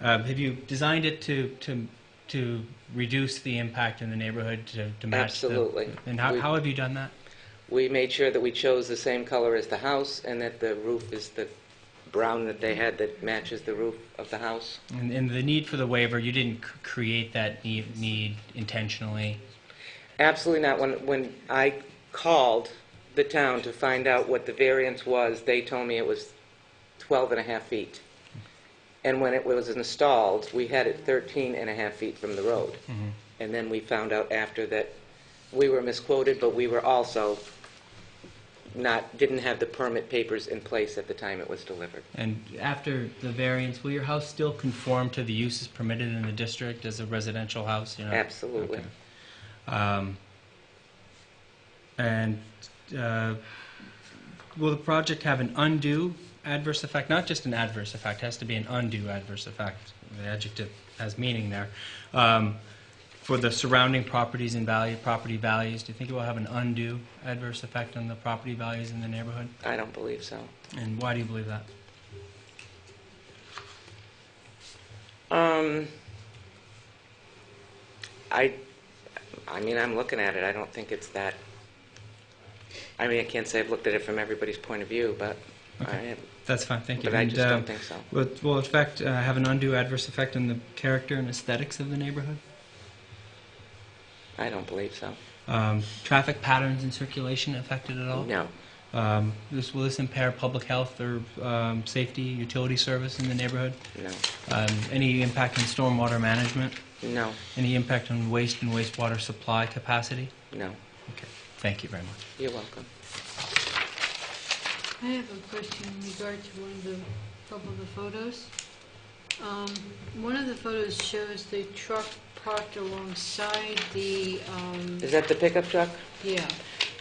have you designed it to reduce the impact in the neighborhood to match? Absolutely. And how have you done that? We made sure that we chose the same color as the house and that the roof is the brown that they had that matches the roof of the house. And the need for the waiver, you didn't create that need intentionally? Absolutely not. When I called the town to find out what the variance was, they told me it was 12 and a half feet. And when it was installed, we had it 13 and a half feet from the road. Mm-hmm. And then we found out after that we were misquoted, but we were also didn't have the permit papers in place at the time it was delivered. And after the variance, will your house still conform to the uses permitted in the district as a residential house? Absolutely. Okay. And will the project have an undue adverse effect? Not just an adverse effect, it has to be an undue adverse effect. The adjective has meaning there. For the surrounding properties and property values, do you think it will have an undue adverse effect on the property values in the neighborhood? I don't believe so. And why do you believe that? I mean, I'm looking at it. I don't think it's that. I mean, I can't say I've looked at it from everybody's point of view, but Okay. That's fine, thank you. But I just don't think so. Will in fact have an undue adverse effect on the character and aesthetics of the neighborhood? I don't believe so. Traffic patterns and circulation affected at all? No. Will this impair public health or safety, utility service in the neighborhood? No. Any impact on stormwater management? No. Any impact on waste and wastewater supply capacity? No. Okay, thank you very much. You're welcome. I have a question in regard to one of the couple of the photos. One of the photos shows the truck parked alongside the, Is that the pickup truck? yeah.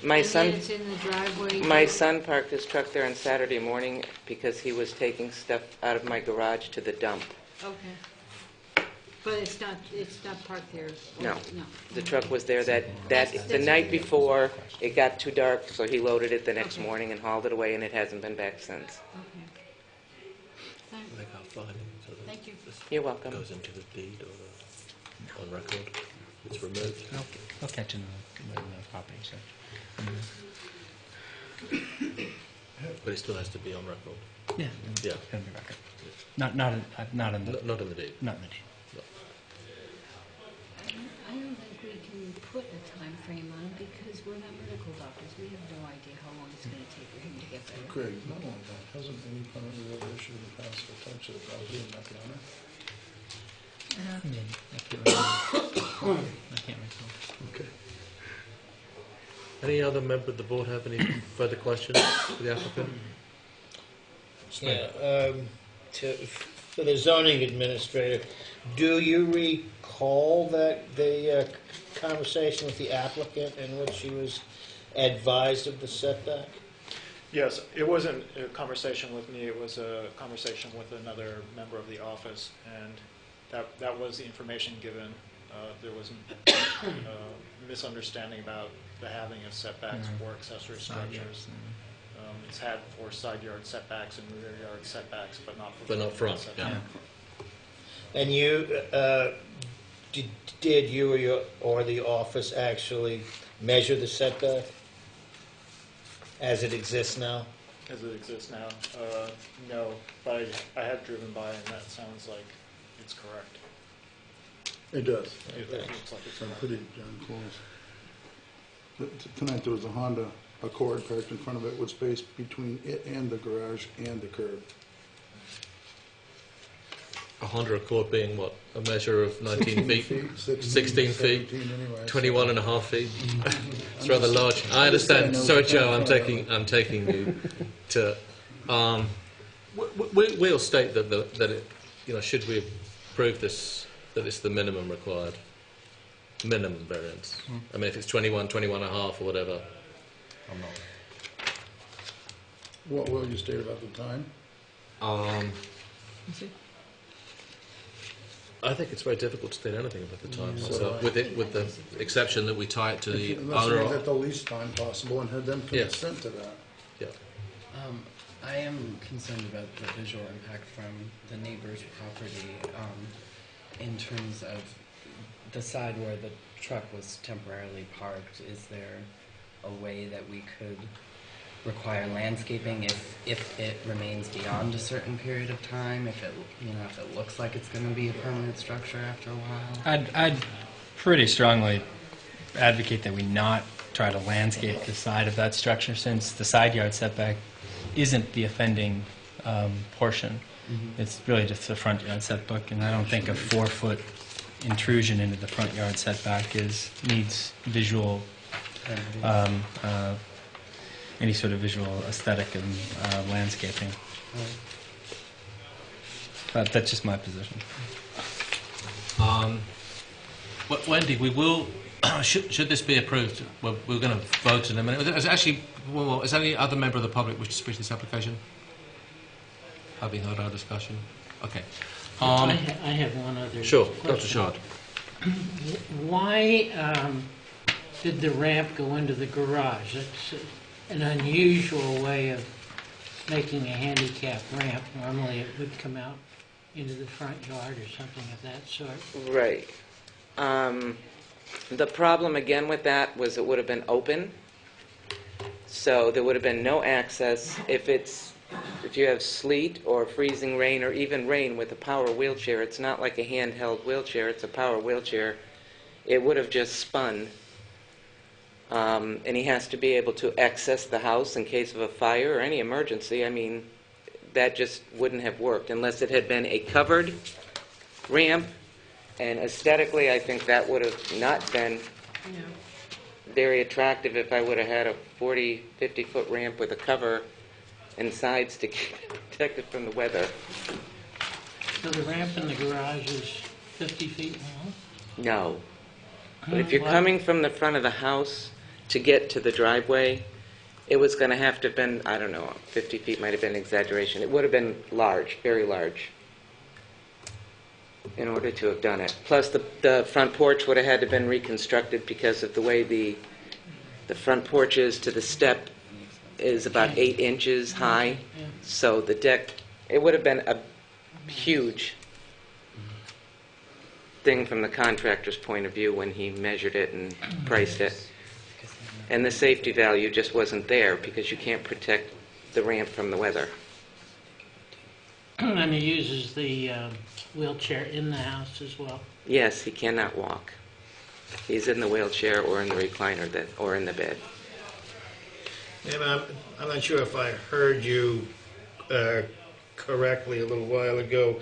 My And son. then it's in the driveway. My son parked his truck there on Saturday morning because he was taking stuff out of my garage to the dump. Okay. But it's not parked there? No. No. The truck was there the That's night okay. before. It got too dark, so he loaded it the next Okay. morning and hauled it away, and it hasn't been back since. Okay. Thank- Make our finding so that Thank you. this You're welcome. goes into the deed or on record. It's removed. I'll catch it in the property. copy, so. But it still has to be on record. Yeah. Yeah. It's gonna be record. Not in the, Not in the deed. not in the deed. I don't think we can put a time frame on it because we're not medical doctors. We have no idea how long it's going to take for him to get better. Craig, not only that, hasn't any permit we ever issued in the past for touch of the property and not the owner? I mean, I can't remember. I can't recall. Okay. Any other member of the board have any further questions for the applicant? Yeah, for the zoning administrator, do you recall that the conversation with the applicant in which she was advised of the setback? Yes, it wasn't a conversation with me, it was a conversation with another member of the office, and that was the information given. There was a misunderstanding about the having of setbacks for accessory structures. It's had for side yard setbacks and rear yard setbacks, but not for front setbacks. yeah. And you, did you or the office actually measure the setback as it exists now? As it exists now, no, but I have driven by and that sounds like it's correct. It does. It looks like it's I'm correct. pretty darn close. Tonight there was a Honda Accord parked in front of it with space between it and the garage and the curb. A Honda Accord being what? A measure of 19 feet? 16 feet? 17 anyway. 21 and a half feet? It's rather large. I understand. Sorry, Joe, I'm taking you to... we'll state that it, should we approve this, that it's the minimum required. Minimum variance. I mean, if it's 21, 21 and a half or whatever, I'm not. What will you state about the time? I think it's very difficult to state anything about the time. Yeah. So with the exception that we tie it to the Let's owner. make that the least time possible and have them Yes. consent to that. Yeah. I am concerned about the visual impact from the neighbor's property in terms of the side where the truck was temporarily parked. Is there a way that we could require landscaping if it remains beyond a certain period of time, if it looks like it's going to be a permanent structure after a while? I'd pretty strongly advocate that we not try to landscape the side of that structure, since the side yard setback isn't the offending portion. Mm-hmm. It's really just the front yard setback, and I don't think a 4-foot intrusion into the front yard setback needs visual, any sort of visual aesthetic and landscaping. But that's just my position. Wendy, we will. Should this be approved? We're going to vote in a minute. Is any other member of the public wish to speak to this application? Having heard our discussion. Okay. I have one other Sure, question. Dr. Shard. Why did the ramp go into the garage? That's an unusual way of making a handicap ramp. Normally it would come out into the front yard or something of that sort. Right. The problem again with that was it would have been open, so there would have been no access. If you have sleet or freezing rain or even rain with a power wheelchair, it's not like a handheld wheelchair, it's a power wheelchair. It would have just spun. And he has to be able to access the house in case of a fire or any emergency. I mean, that just wouldn't have worked unless it had been a covered ramp. And aesthetically, I think that would have not been very attractive if I would have had a 40, 50-foot ramp with a cover and sides to keep it protected from the weather. So the ramp in the garage is 50 feet long? No. But if you're coming from the front of the house to get to the driveway, it was going to have to have been, I don't know, 50 feet might have been an exaggeration. It would have been large, very large, in order to have done it. Plus, the front porch would have had to have been reconstructed because of the way the front porch is to the step is about 8 inches high. So the deck, it would have been a huge thing from the contractor's point of view when he measured it and priced it. And the safety value just wasn't there because you can't protect the ramp from the weather. And he uses the wheelchair in the house as well. Yes, he cannot walk. He's in the wheelchair or in the recliner or in the bed. And I'm not sure if I heard you correctly a little while ago.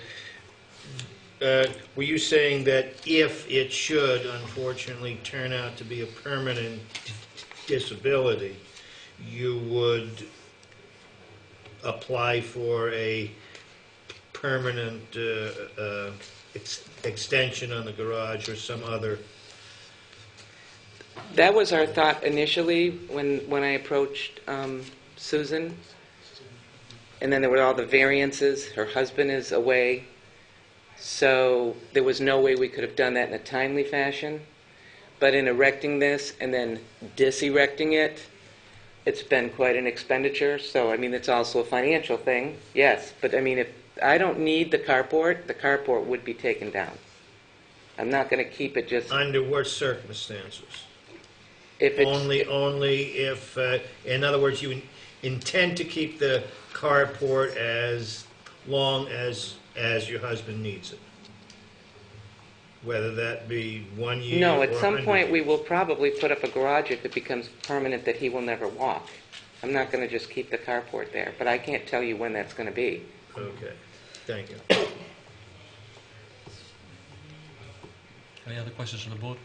Were you saying that if it should unfortunately turn out to be a permanent disability, you would apply for a permanent extension on the garage or some other? That was our thought initially when I approached Susan. And then there were all the variances. Her husband is away. So there was no way we could have done that in a timely fashion. But in erecting this and then dis-erecting it, it's been quite an expenditure. So, I mean, it's also a financial thing, yes. But, I mean, if I don't need the carport would be taken down. I'm not going to keep it just... Under what circumstances? If it's, only if, in other words, you intend to keep the carport as long as your husband needs it, whether that be 1 year. No, at or some 100 point we years. will probably put up a garage if it becomes permanent that he will never walk. I'm not going to just keep the carport there, but I can't tell you when that's going to be. Okay, thank you. Any other questions from the board?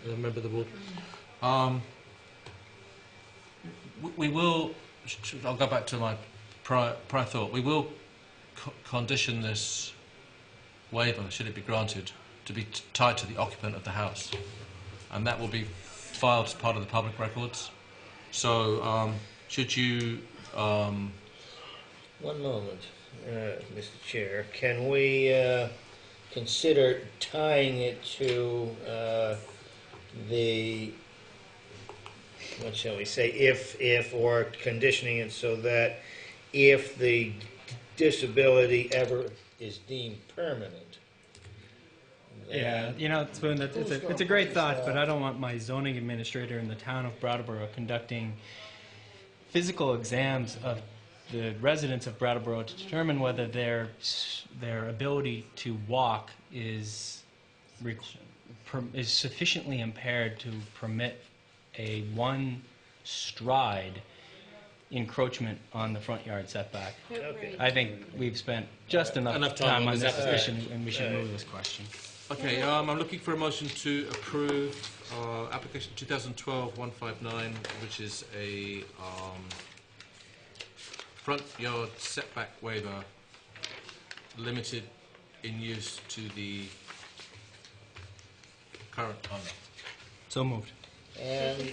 Member of the board? We will, I'll go back to my prior thought, we will condition this waiver, should it be granted, to be tied to the occupant of the house. And that will be filed as part of the public records. So, should you... One moment, Mr. Chair. Can we consider tying it to the, what shall we say, if, or conditioning it so that if the disability ever is deemed permanent? Yeah, you know, Spoon, it's a great thought, but I don't want my zoning administrator in the town of Brattleboro conducting physical exams of the residents of Brattleboro to determine whether their ability to walk is sufficiently impaired to permit a one stride encroachment on the front yard setback. Okay. I think we've spent just enough time on this discussion, and we should move this question. Okay, I'm looking for a motion to approve application 2012-159, which is a front yard setback waiver limited in use to the current owner. So moved. And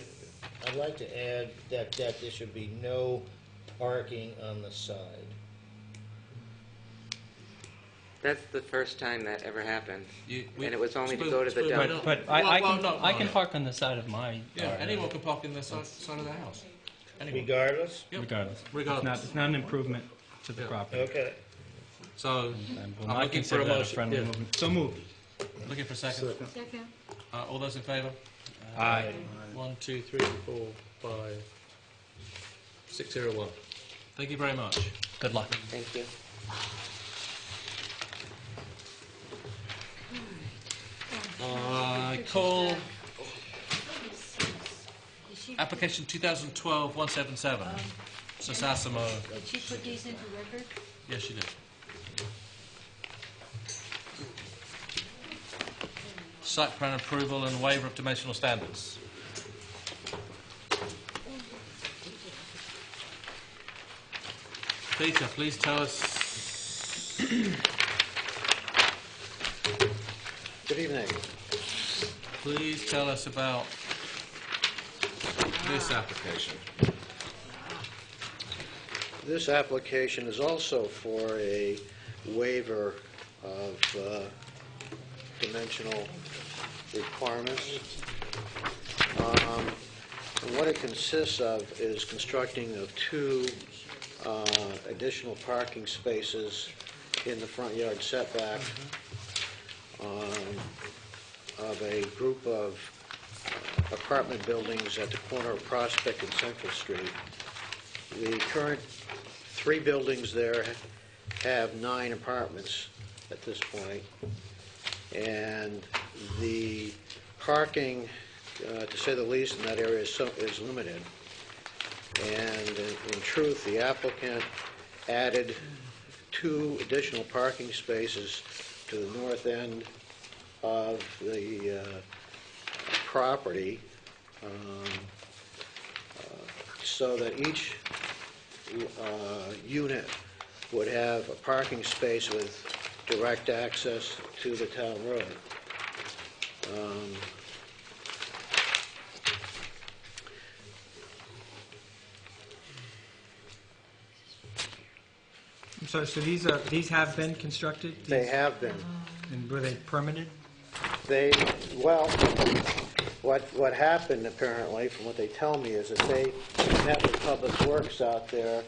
I'd like to add that there should be no parking on the side. That's the first time that ever happened. And it was only to go to the dump. But I can park on the side of my Yeah, yard. anyone can park in the side of the house. Anyone. Regardless? Yep. Regardless. It's not an improvement to the property. Okay. So, And will I'm not looking for consider a that a motion. friendly Yeah. movement. So moved. Looking for a second. Second. All those in favour? Aye. 1, 2, 3, 4, 5, 6, 0, 1. Thank you very much. Good luck. Thank you. I call application 2012-177. Sasasimo. Did she put these into record? Yes, she did. Site plan approval and waiver of dimensional standards. Peter, please tell us. Good evening. Please tell us about this application. This application is also for a waiver of dimensional requirements. And what it consists of is constructing of two additional parking spaces in the front yard setback of a group of apartment buildings at the corner of Prospect and Central Street. The current 3 buildings there have 9 apartments at this point, and the parking, to say the least, in that area is limited. And in truth, the applicant added 2 additional parking spaces to the north end of the property, so that each unit would have a parking space with direct access to the town road. I'm sorry, so these have been constructed? They have been. And were they permitted? Well, what happened apparently, from what they tell me, is that they met with Public Works out there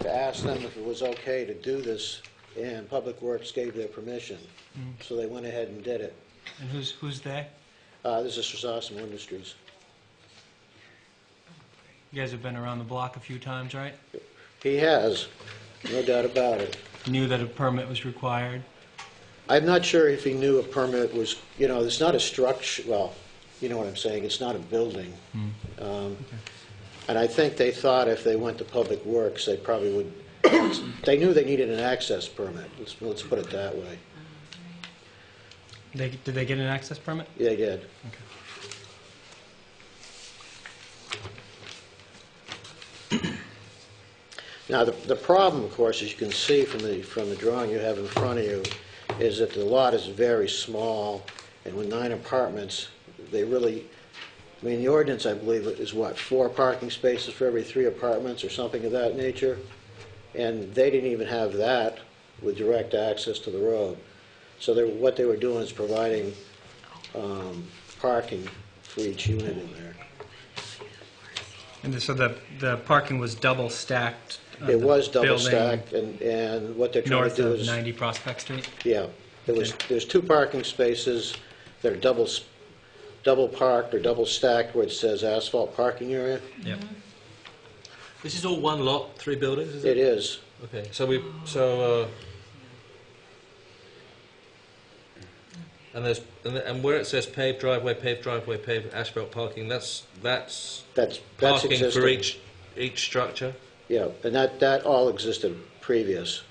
to ask them if it was okay to do this, and Public Works gave their permission. So they went ahead and did it. And who's they? This is Chrysostom Industries. You guys have been around the block a few times, right? He has, no doubt about it. Knew that a permit was required? I'm not sure if he knew a permit was, it's not a structure, well, you know what I'm saying, it's not a building. And I think they thought if they went to Public Works, they probably would, they knew they needed an access permit, let's put it that way. Did they get an access permit? Yeah, they did. Okay. Now, the problem, of course, as you can see from the drawing you have in front of you, is that the lot is very small, and with 9 apartments, they really, the ordinance, I believe, is what, 4 parking spaces for every 3 apartments or something of that nature? And they didn't even have that with direct access to the road. So what they were doing is providing parking for each unit in there. And so the parking was double stacked? It was double stacked, and what they're trying to do is... North of 90 Prospect Street? Yeah. There's 2 parking spaces that are double parked or double stacked where it says asphalt parking area. Yep. This is all one lot, 3 buildings, is it? It is. Okay, and where it says paved driveway, paved asphalt parking, that's parking existing. for each structure? Yeah, and that all existed previous.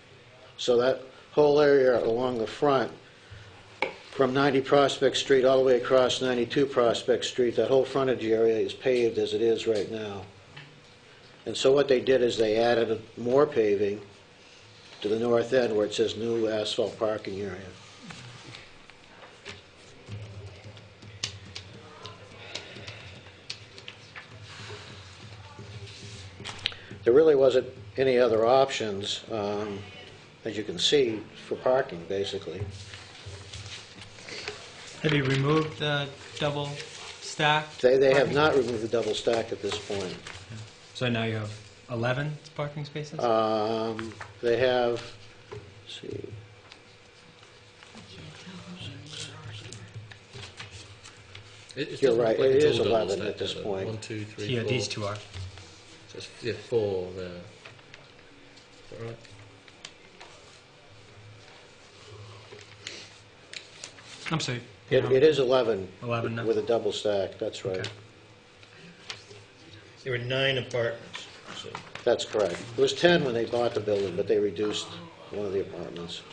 So that whole area along the front, from 90 Prospect Street all the way across 92 Prospect Street, that whole frontage area is paved as it is right now. And so what they did is they added more paving to the north end where it says new asphalt parking area. There really wasn't any other options, as you can see, for parking, basically. Have you removed the double stack? They have not removed the double stack at this point. So now you have 11 parking spaces? They have, let's see. You're right, it is 11 at this point. 1, 2, 3, Yeah, 4. these 2 are. So it's 4 there. Is that right? I'm sorry. It is 11. 11 now? With a double stack, that's right. Okay. There were 9 apartments. So. That's correct. It was 10 when they bought the building, but they reduced one of the apartments.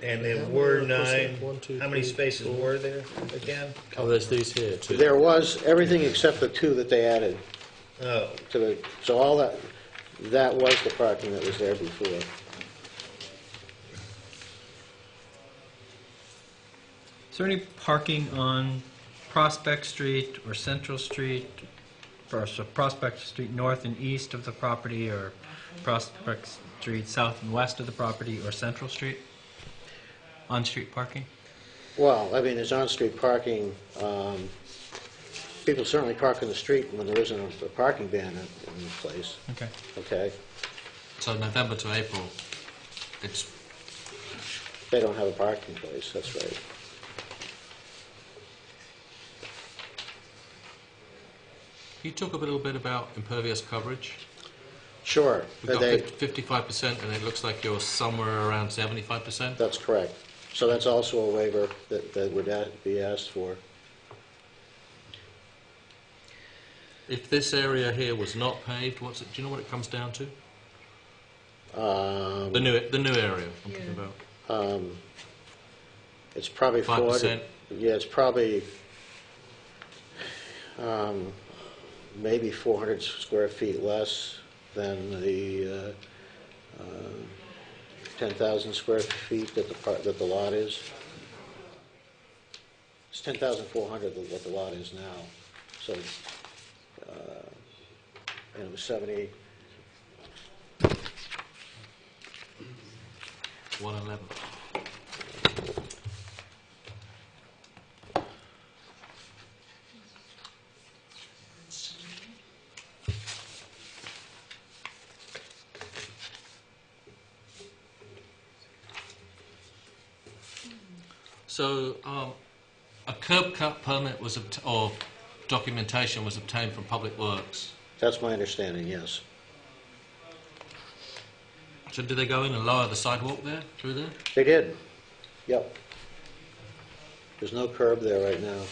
And there were 9. How many spaces were there again? Oh, there's these here too. There was everything except the 2 that they added. Oh. So all that was the parking that was there before. Is there any parking on Prospect Street or Central Street, or so Prospect Street north and east of the property, or Prospect Street south and west of the property, or Central Street? On-street parking? Well, I mean, there's on-street parking. People certainly park in the street when there isn't a parking ban in place. Okay. Okay. So November to April, they don't have a parking place. That's right. Can you talk a little bit about impervious coverage? Sure. We've got They- 55%, and it looks like you're somewhere around 75%. That's correct. So that's also a waiver that would be asked for. If this area here was not paved, do you know what it comes down to? The new area I'm talking about. It's probably 5%. Yeah, it's probably maybe 400 square feet less than the 10,000 square feet that the lot is. It's 10,400 what the lot is now. So, and it was 70. 111. So, a curb cut permit was or documentation was obtained from Public Works. That's my understanding, yes. So did they go in and lower the sidewalk there, through there? They did. Yep. There's no curb there right now.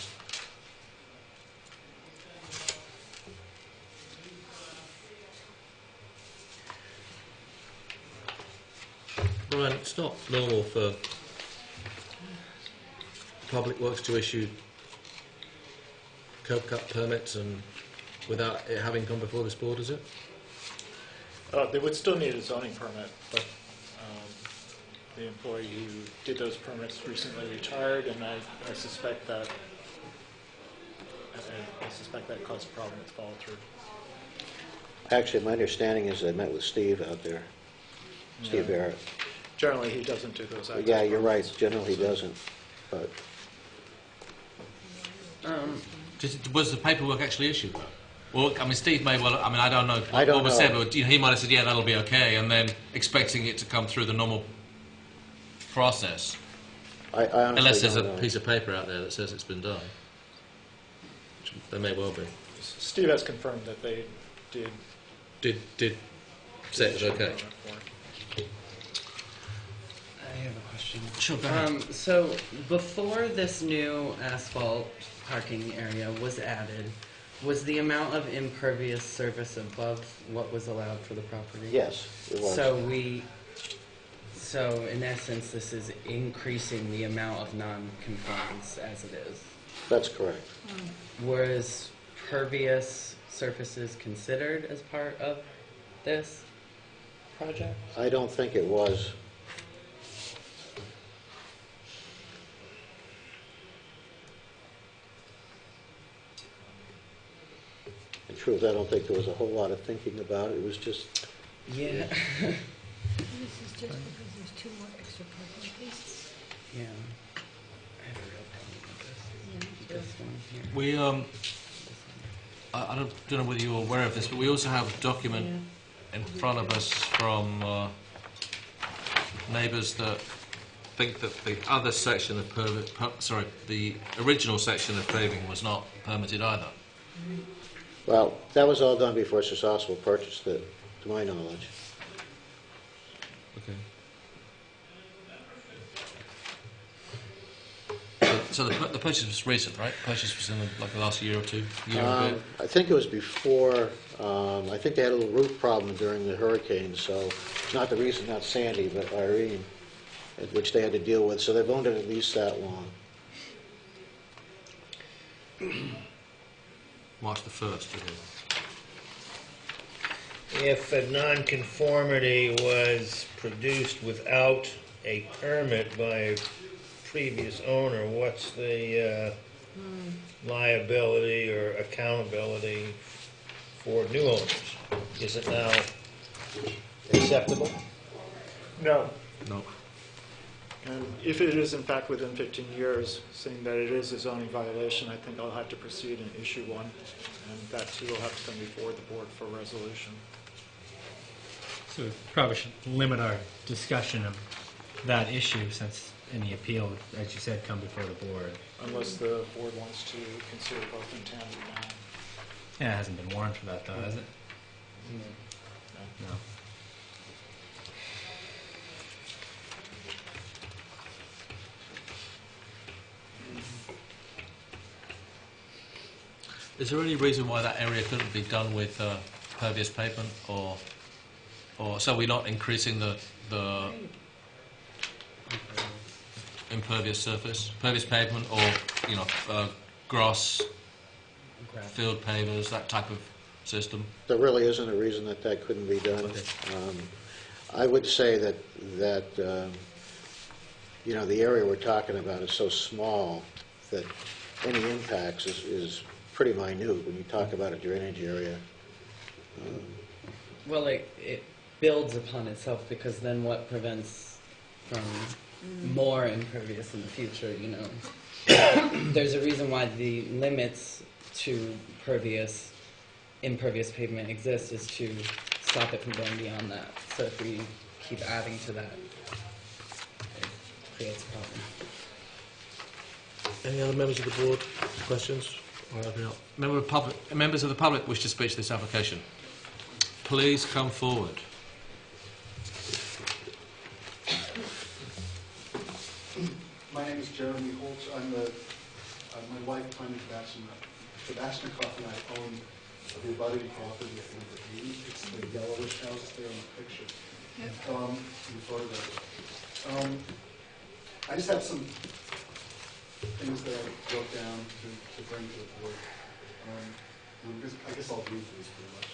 Brian, it's not normal for Public Works to issue curb cut permits and without it having come before this board, is it? They would still need a zoning permit, but the employee who did those permits recently retired, and I suspect that caused a problem with follow through. Actually, my understanding is I met with Steve out there, Steve Yeah. Barrett. Generally, he doesn't do those. active Yeah, you're right. permits. Generally, he doesn't. But Was the paperwork actually issued? Well, I mean, Steve may well. I mean, I don't know I don't what was know. said, but he might have said, "Yeah, that'll be okay," and then expecting it to come through the normal process, I honestly unless there's a don't know. piece of paper out there that says it's been done. Which there may well be. Steve has confirmed that they did. Did say it was okay. I have a question. Sure, go ahead. So before this new asphalt parking area was added, was the amount of impervious surface above what was allowed for the property? Yes, it was. So in essence, this is increasing the amount of non-conformance as it is. That's correct. Was pervious surfaces considered as part of this project? I don't think it was. In truth, I don't think there was a whole lot of thinking about it. It was just, Yeah. This is just because there's 2 more extra parking spaces. Yeah. I have a real problem with this. This one here. We I don't know whether you're aware of this, but we also have a document in front of us from neighbours that think that the other section of the original section of paving was not permitted either. well, that was all done before Sososwell purchased it, to my knowledge. Okay. So the purchase was recent, right? Purchase was in like the last year or two, year and a bit. I think it was before, I think they had a little roof problem during the hurricane, so not the recent, not Sandy, but Irene, which they had to deal with, so they've owned it at least that long. March the 1st, okay. If a nonconformity was produced without a permit by a previous owner, what's the liability or accountability for new owners? Is it now acceptable? No. No. And if it is in fact within 15 years, seeing that it is a zoning violation, I think I'll have to proceed and issue one. And that too will have to come before the board for resolution. So we probably should limit our discussion of that issue since any appeal, as you said, come before the board. Unless the board wants to consider both in tandem now. Yeah, it hasn't been warned for that, though, has it? No. Is there any reason why that area couldn't be done with pervious pavement, or so we're not increasing the impervious surface, pervious pavement, or grass, field pavers, that type of system? There really isn't a reason that that couldn't be done. Okay. I would say that the area we're talking about is so small that any impacts is pretty minute when you talk about a drainage area. Well, it builds upon itself, because then what prevents from more impervious in the future, There's a reason why the limits to impervious pavement exist, is to stop it from going beyond that. So if we keep adding to that, it creates a problem. Any other members of the board? Questions? Or anything else? Members of the public wish to speak to this application. Please come forward. My name is Jeremy Holt. I'm my wife, Tanya Tabashnikov, and I own the abutting property at number 80. It's the yellowish house there in the picture. In the photograph. I just have some things that I wrote down to bring to the board. I guess I'll read these pretty much.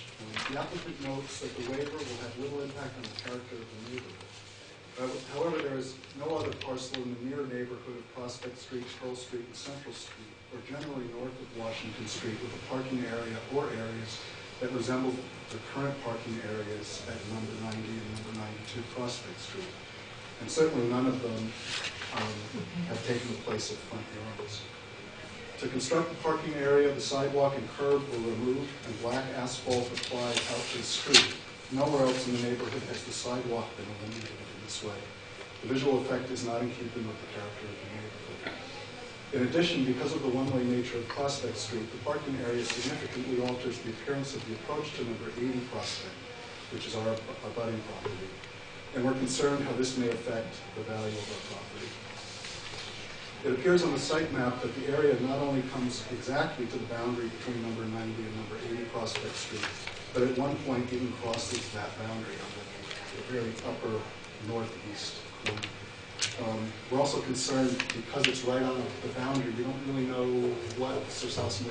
The applicant notes that the waiver will have little impact on the character of the neighborhood. However, there is no other parcel in the near neighborhood of Prospect Street, Pearl Street, and Central Street, or generally north of Washington Street, with a parking area or areas that resemble the current parking areas at number 90 and number 92 Prospect Street. And certainly none of them have taken the place of front yards. To construct the parking area, the sidewalk and curb were removed and black asphalt applied out to the street. Nowhere else in the neighborhood has the sidewalk been eliminated in this way. The visual effect is not in keeping with the character of the neighborhood. In addition, because of the one-way nature of Prospect Street, the parking area significantly alters the appearance of the approach to number 80 Prospect, which is our abutting property. And we're concerned how this may affect the value of our property. It appears on the site map that the area not only comes exactly to the boundary between number 90 and number 80 Prospect Street, but at one point even crosses that boundary on the very upper northeast corner. We're also concerned because it's right on the boundary, we don't really know what Sir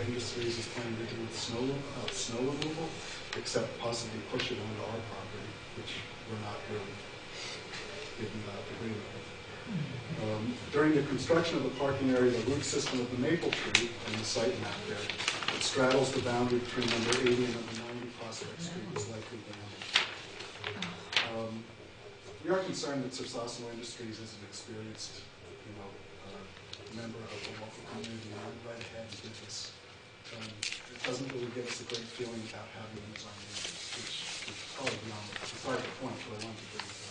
Industries is planning to do with snow removal, except possibly push it onto our property, which we're not really in agreement with. During the construction of the parking area, the root system of the maple tree and the site map there, it straddles the boundary between number 80 and number 90 Prospect Street is likely damaged. We are concerned that Sir Industries is an experienced, member of the local community and right ahead and did this. It doesn't really give us a great feeling about having them as our neighbors, which is probably beside the point, but I wanted to bring it up.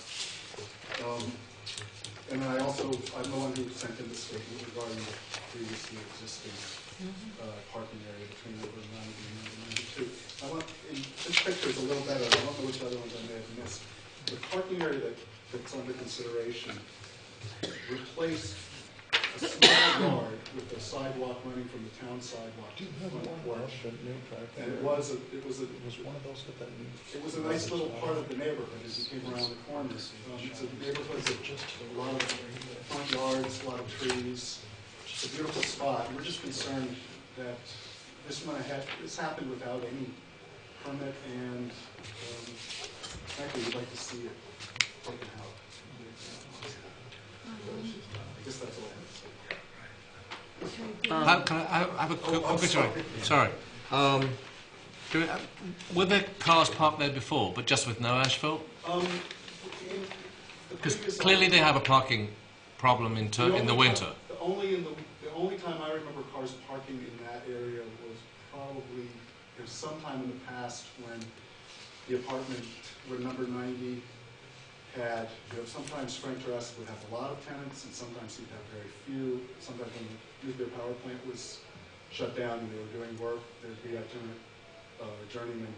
And then I'm the one who sent in the statement regarding the previously existing parking area between number 90 and number 92. This picture is a little better. I don't know which other ones I may have missed. The parking area that's under consideration replaced a small yard with a sidewalk running from the town sidewalk to the front porch. And it was one of those with that new. It was a nice little part of the neighborhood as you came around the corners. It's a neighborhood with just a lot of front yards, a lot of trees. It's a beautiful spot. And we're just concerned that this happened without any permit, and frankly, we'd like to see it taken out. I guess that's all I have to say. I have a quick question. Sorry. Were there cars parked there before, but just with no asphalt? Because clearly they have a parking problem in the winter. The only time I remember cars parking in that area was probably sometime in the past when the apartment where number 90 had, sometimes Frank Jurassic would have a lot of tenants, and sometimes he'd have very few. Sometimes when the nuclear power plant was shut down and they were doing work, there'd be a journeyman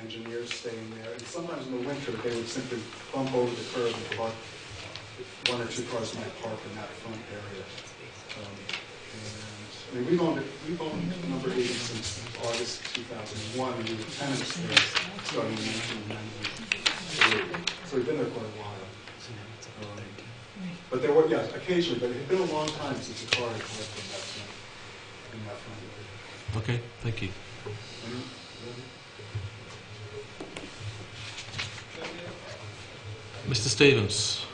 engineers staying there. And sometimes in the winter, they would simply bump over the curb and park. 1 or 2 cars might park in that front area. And I mean, we've owned number 80 since August 2001, and we were tenants there starting in 1990. So we've been there quite a while. But there were, yes, occasionally, but it had been a long time since a car had parked in that front area. Okay, thank you. Mr. Stevens,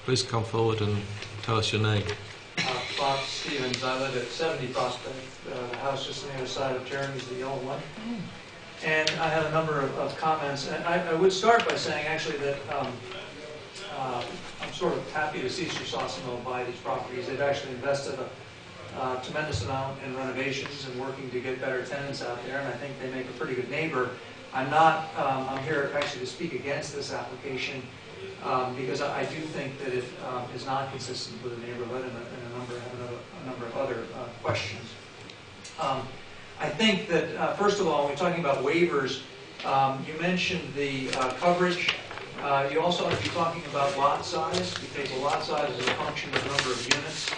please come forward and tell us your name. Bob Stevens. I live at 70 Prospect. The house just on the other side of Jeremy's, the yellow one. And I had a number of comments. And I would start by saying, actually, that I'm sort of happy to see Sosimo buy these properties. They've actually invested a tremendous amount in renovations and working to get better tenants out there, and I think they make a pretty good neighbor. I'm here actually to speak against this application because I do think that it is not consistent with the neighborhood and a number of other questions. I think that, first of all, when we're talking about waivers, you mentioned the coverage. You also ought to be talking about lot size, because the lot size is a function of the number of units,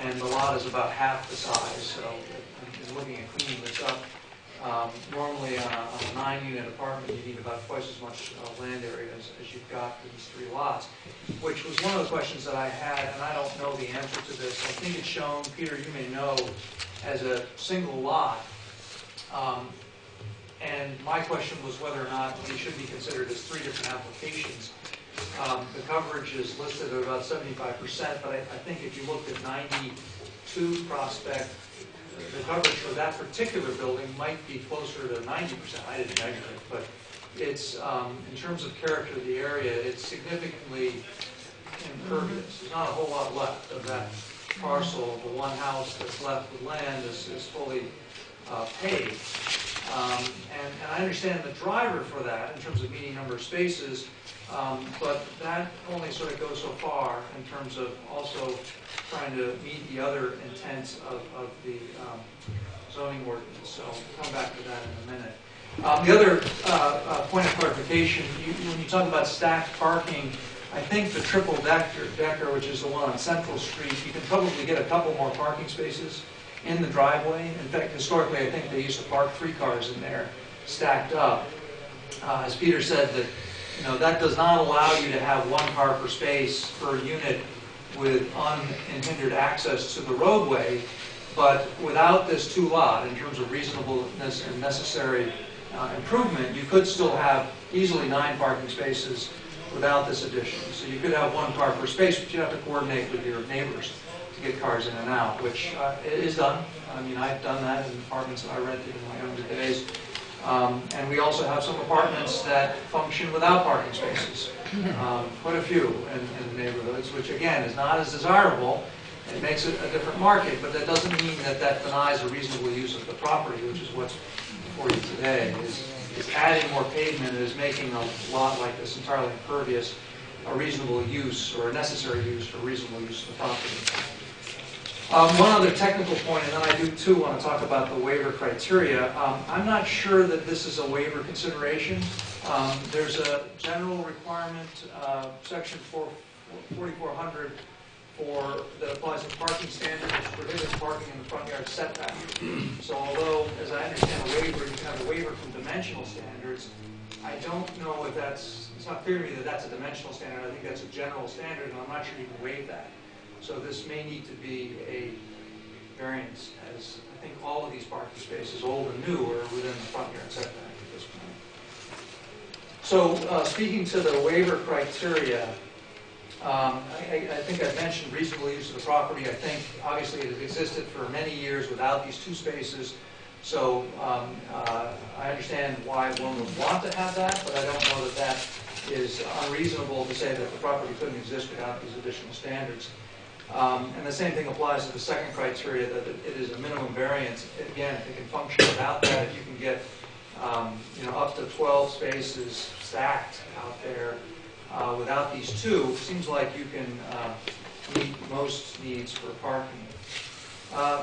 and the lot is about half the size. So in looking at cleaning this up, normally on a 9-unit apartment, you need about twice as much land area as you've got for these 3 lots, which was one of the questions that I had, and I don't know the answer to this. I think it's shown, Peter, you may know, as a single lot. And my question was whether or not they should be considered as 3 different applications. The coverage is listed at about 75%, but I think if you looked at 92 Prospect, the coverage for that particular building might be closer to 90%. I didn't measure it, but it's, in terms of character of the area, it's significantly impervious. There's not a whole lot left of that parcel. The one house that's left with land is fully paved. And I understand the driver for that in terms of meeting number of spaces, but that only sort of goes so far in terms of also trying to meet the other intents of the zoning ordinance. So we'll come back to that in a minute. The other point of clarification, when you talk about stacked parking, I think the triple decker, which is the one on Central Street, you can probably get a couple more parking spaces in the driveway. In fact, historically, I think they used to park 3 cars in there, stacked up. As Peter said, that does not allow you to have 1 car per space per unit with unhindered access to the roadway, but without this 2 lot, in terms of reasonableness and necessary improvement, you could still have easily 9 parking spaces without this addition. So you could have 1 car per space, but you have to coordinate with your neighbors to get cars in and out, which is done. I mean, I've done that in apartments that I rented in my younger days. And we also have some apartments that function without parking spaces. Quite a few in the neighborhoods, which again is not as desirable. It makes it a different market, but that doesn't mean that that denies a reasonable use of the property, which is what's before you today, is adding more pavement is making a lot like this entirely impervious a reasonable use or a necessary use for reasonable use of the property. One other technical point, and then I do too want to talk about the waiver criteria. I'm not sure that this is a waiver consideration. There's a general requirement, section 4400, that applies to parking standards, which prohibits parking in the front yard setback. So although, as I understand a waiver, you can have a waiver from dimensional standards, I don't know if it's not clear to me that that's a dimensional standard. I think that's a general standard, and I'm not sure you can waive that. So this may need to be a variance, as I think all of these parking spaces, old and new, are within the front yard setback at this point. So speaking to the waiver criteria, I think I've mentioned reasonable use of the property. I think obviously it has existed for many years without these 2 spaces. So I understand why one would want to have that, but I don't know that that is unreasonable to say that the property couldn't exist without these additional standards. And the same thing applies to the second criteria, that it is a minimum variance. Again, if it can function without that, if you can get up to 12 spaces stacked out there without these 2, it seems like you can meet most needs for parking.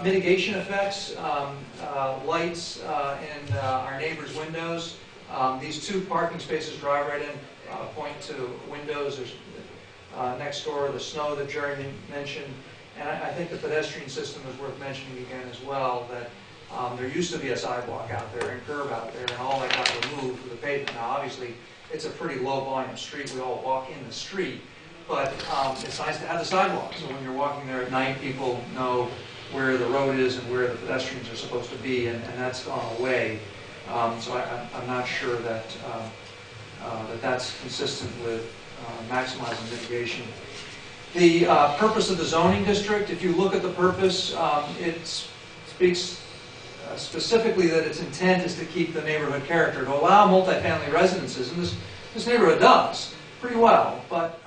Mitigation effects, lights in our neighbors' windows. These 2 parking spaces drive right in, point to windows. There's next door, the snow that Jeremy mentioned. And I think the pedestrian system is worth mentioning again as well, that there used to be a sidewalk out there and curb out there, and all that got removed for the pavement. Now, obviously, it's a pretty low-volume street. We all walk in the street. But it's nice to have the sidewalk, so when you're walking there at night, people know where the road is and where the pedestrians are supposed to be, and that's gone away. So I'm not sure that that's consistent with maximizing mitigation. The purpose of the zoning district, if you look at the purpose, it speaks specifically that its intent is to keep the neighborhood character, to allow multifamily residences, and this neighborhood does pretty well, but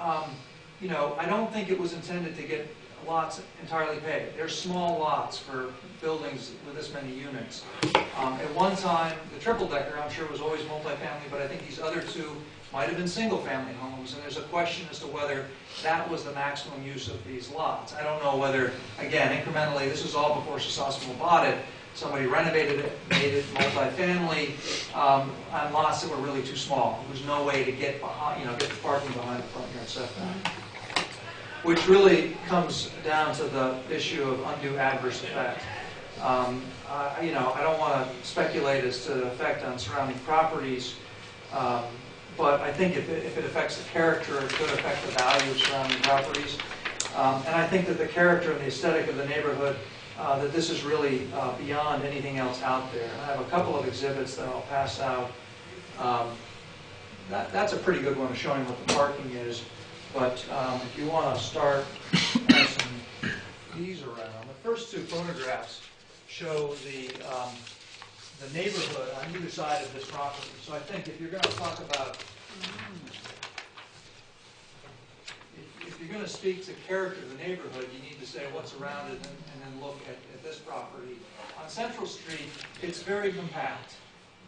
you know, I don't think it was intended to get lots entirely paved. They're small lots for buildings with this many units. At one time, the triple-decker, I'm sure, was always multifamily, but I think these other 2 might have been single-family homes, and there's a question as to whether that was the maximum use of these lots. I don't know whether, again, incrementally, this was all before Sosimo bought it. Somebody renovated it, made it multifamily on lots that were really too small. There was no way to get behind, get the parking behind the front yard setback. Which really comes down to the issue of undue adverse effect. I don't want to speculate as to the effect on surrounding properties, but I think if it affects the character, it could affect the value of surrounding properties. And I think that the character and the aesthetic of the neighborhood, that this is really beyond anything else out there. And I have a couple of exhibits that I'll pass out. That's a pretty good one of showing what the parking is. But if you want to start passing these around, the first 2 photographs show the neighborhood on either side of this property. So I think if you're going to talk about, if you're going to speak to character of the neighborhood, you need to say what's around it and then look at this property. On Central Street, it's very compact,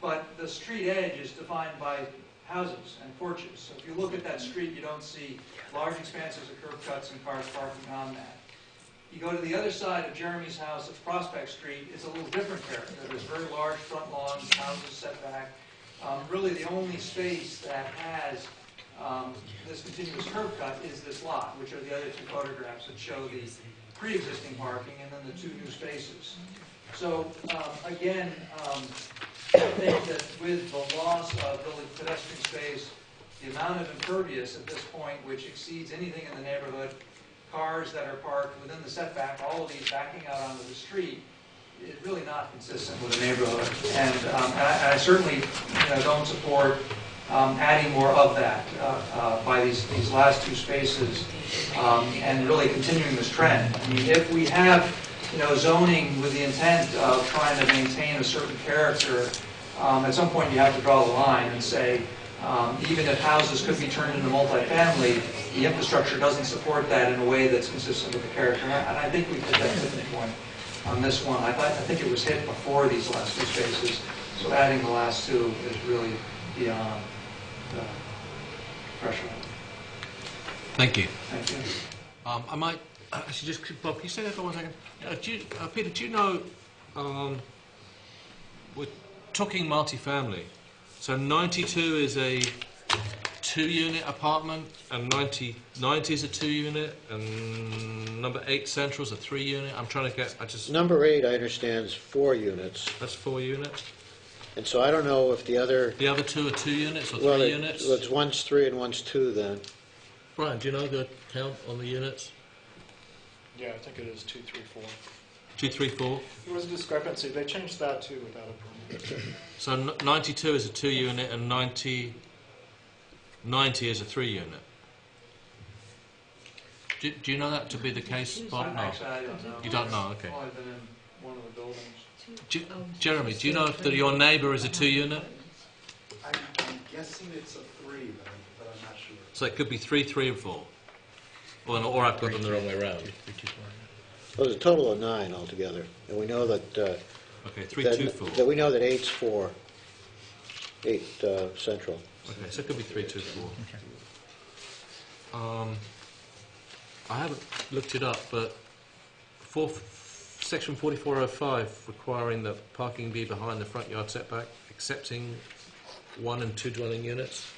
but the street edge is defined by houses and porches. So if you look at that street, you don't see large expanses of curb cuts and cars parking on that. You go to the other side of Jeremy's house at Prospect Street, it's a little different character. There's very large front lawns, houses set back. Really the only space that has this continuous curb cut is this lot, which are the other 2 photographs that show the pre-existing parking and then the 2 new spaces. So again, I think that with the loss of village pedestrian space, the amount of impervious at this point, which exceeds anything in the neighborhood, cars that are parked within the setback, all of these backing out onto the street, is really not consistent with the neighborhood. And I certainly don't support adding more of that by these last 2 spaces and really continuing this trend. I mean, if we have zoning with the intent of trying to maintain a certain character, at some point you have to draw the line and say, even if houses could be turned into multifamily, the infrastructure doesn't support that in a way that's consistent with the character. And I think we've hit that tipping point on this one. I think it was hit before these last 2 spaces, so adding the last 2 is really beyond the threshold. Thank you. Thank you. I might actually just, Bob, can you say that for 1 second? Peter, do you know, we're talking multifamily, so 92 is a 2-unit apartment, and 90 is a 2-unit, and number 8 Central is a 3-unit. I'm trying to get, Number 8, I understand, is 4 units. That's 4 units? And so I don't know if the other 2 are 2 units or 3 units? Well, it's one's 3 and one's 2 then. Brian, do you know the count on the units? Yeah, I think it is 2, 3, 4. 2, 3, 4? There was a discrepancy. They changed that too without a permit. So 92 is a 2-unit and 90 is a 3-unit. Do you know that to be the case, Bob? No. Actually, I don't know. You don't know, okay. I've only been in one of the buildings. Jeremy, do you know if your neighbour is a 2-unit? I'm guessing it's a 3, but I'm not sure. So it could be 3, 3, and 4. Or I've got them the wrong way around. Well, there's a total of 9 altogether, and we know that. Okay, 3, 2, 4. That we know that 8's 4. 8 Central. Okay, so it could be 3, 2, 4. I haven't looked it up, but 4 Section 4405, requiring that parking be behind the front yard setback, excepting 1 and 2 dwelling units.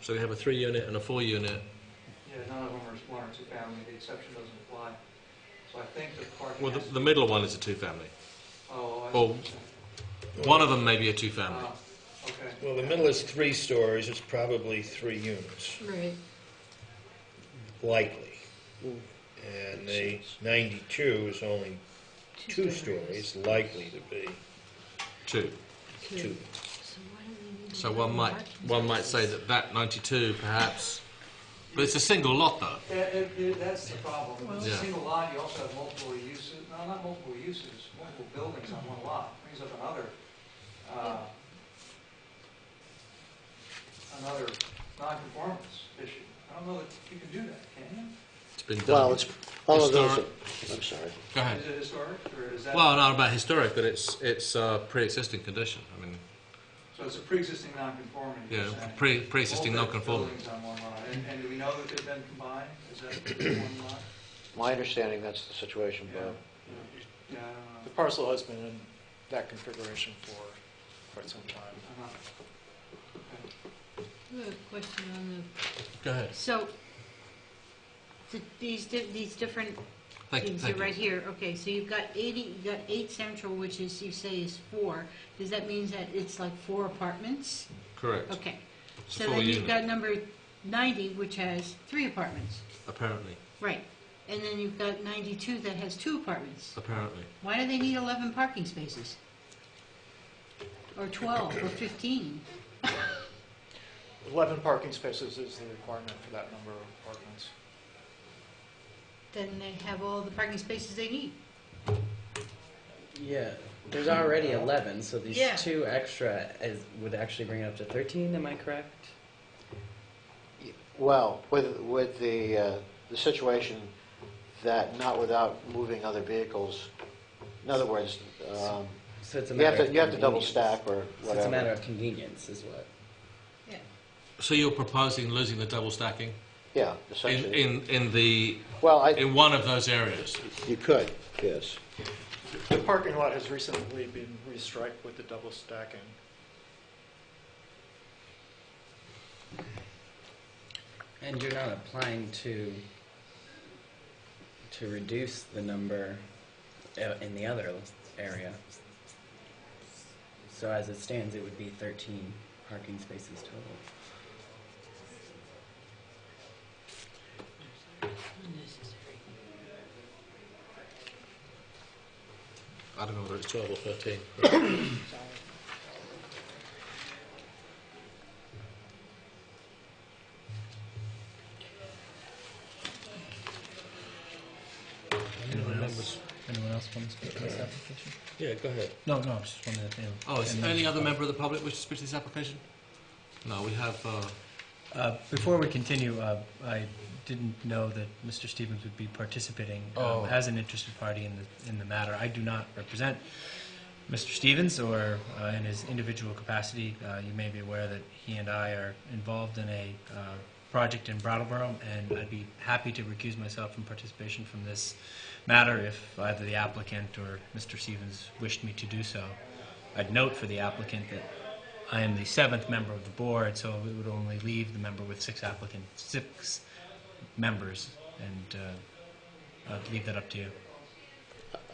So we have a 3-unit and a 4-unit. Yeah, none of them are 1 or 2 family, the exception doesn't apply. So I think the parking Well, has the middle one is a 2-family. Oh, I Or one of them may be a 2-family. okay. Well, the middle is 3 stories, it's probably 3 units, Right. likely. And the 92 is only 2 stories, likely to be 2. 2. So one might say that 92 perhaps, but it's a single lot though. That's the problem. If it's a Yeah. single lot, you also have multiple uses, no, not multiple uses, multiple buildings on one lot. Brings up another non-conformance issue. I don't know that you can do that, can you? It's been done. Well, it's all of those. Historic. I'm sorry. Go ahead. Is it historic, or is that? Well, not about historic, but it's pre-existing condition. I mean, So it's a pre-existing non-conformity, you're yeah, saying? pre-existing non-conforming. Buildings on one lot. And do we know that they've been combined? Is that one lot? My understanding, that's the situation, Yeah. Bob. Yeah, I don't know. The parcel has been in that configuration for quite some time. I have a question on the, Go ahead. so, these different things are right here. Okay, so you've got 8 central, which is, you say is 4. Does that mean that it's like 4 apartments? Correct. Okay. It's a So full then you've unit. got number 90, which has 3 apartments. Apparently. Right. And then you've got 92 that has 2 apartments. Apparently. Why do they need 11 parking spaces? Or 12, or 15? 11 parking spaces is the requirement for that number of apartments. Then they have all the parking spaces they need. Yeah, there's already 11, so these Yeah. 2 extra would actually bring it up to 13, am I correct? Well, with the situation that not without moving other vehicles, in other words, So it's a you have matter to of you have to double convenience. stack or So whatever. it's a matter of convenience, is what. So you're proposing losing the double stacking Yeah, essentially. in one of those areas? You could, yes. The parking lot has recently been restriped with the double stacking. And you're not applying to reduce the number in the other area. So as it stands, it would be 13 parking spaces total. I don't know whether it's 12 or 13. Anyone else want to speak to this application? Yeah, go ahead. No, I just wanted to. Oh, is any other member of the public wish to speak to this application? No, we have. Before we continue, I didn't know that Mr. Stevens would be participating Oh. as an interested party in the matter. I do not represent Mr. Stevens or in his individual capacity. You may be aware that he and I are involved in a project in Brattleboro, and I'd be happy to recuse myself from participation from this matter if either the applicant or Mr. Stevens wished me to do so. I'd note for the applicant that I am the 7th member of the board, so it would only leave the member with 6 members, and I'd leave that up to you.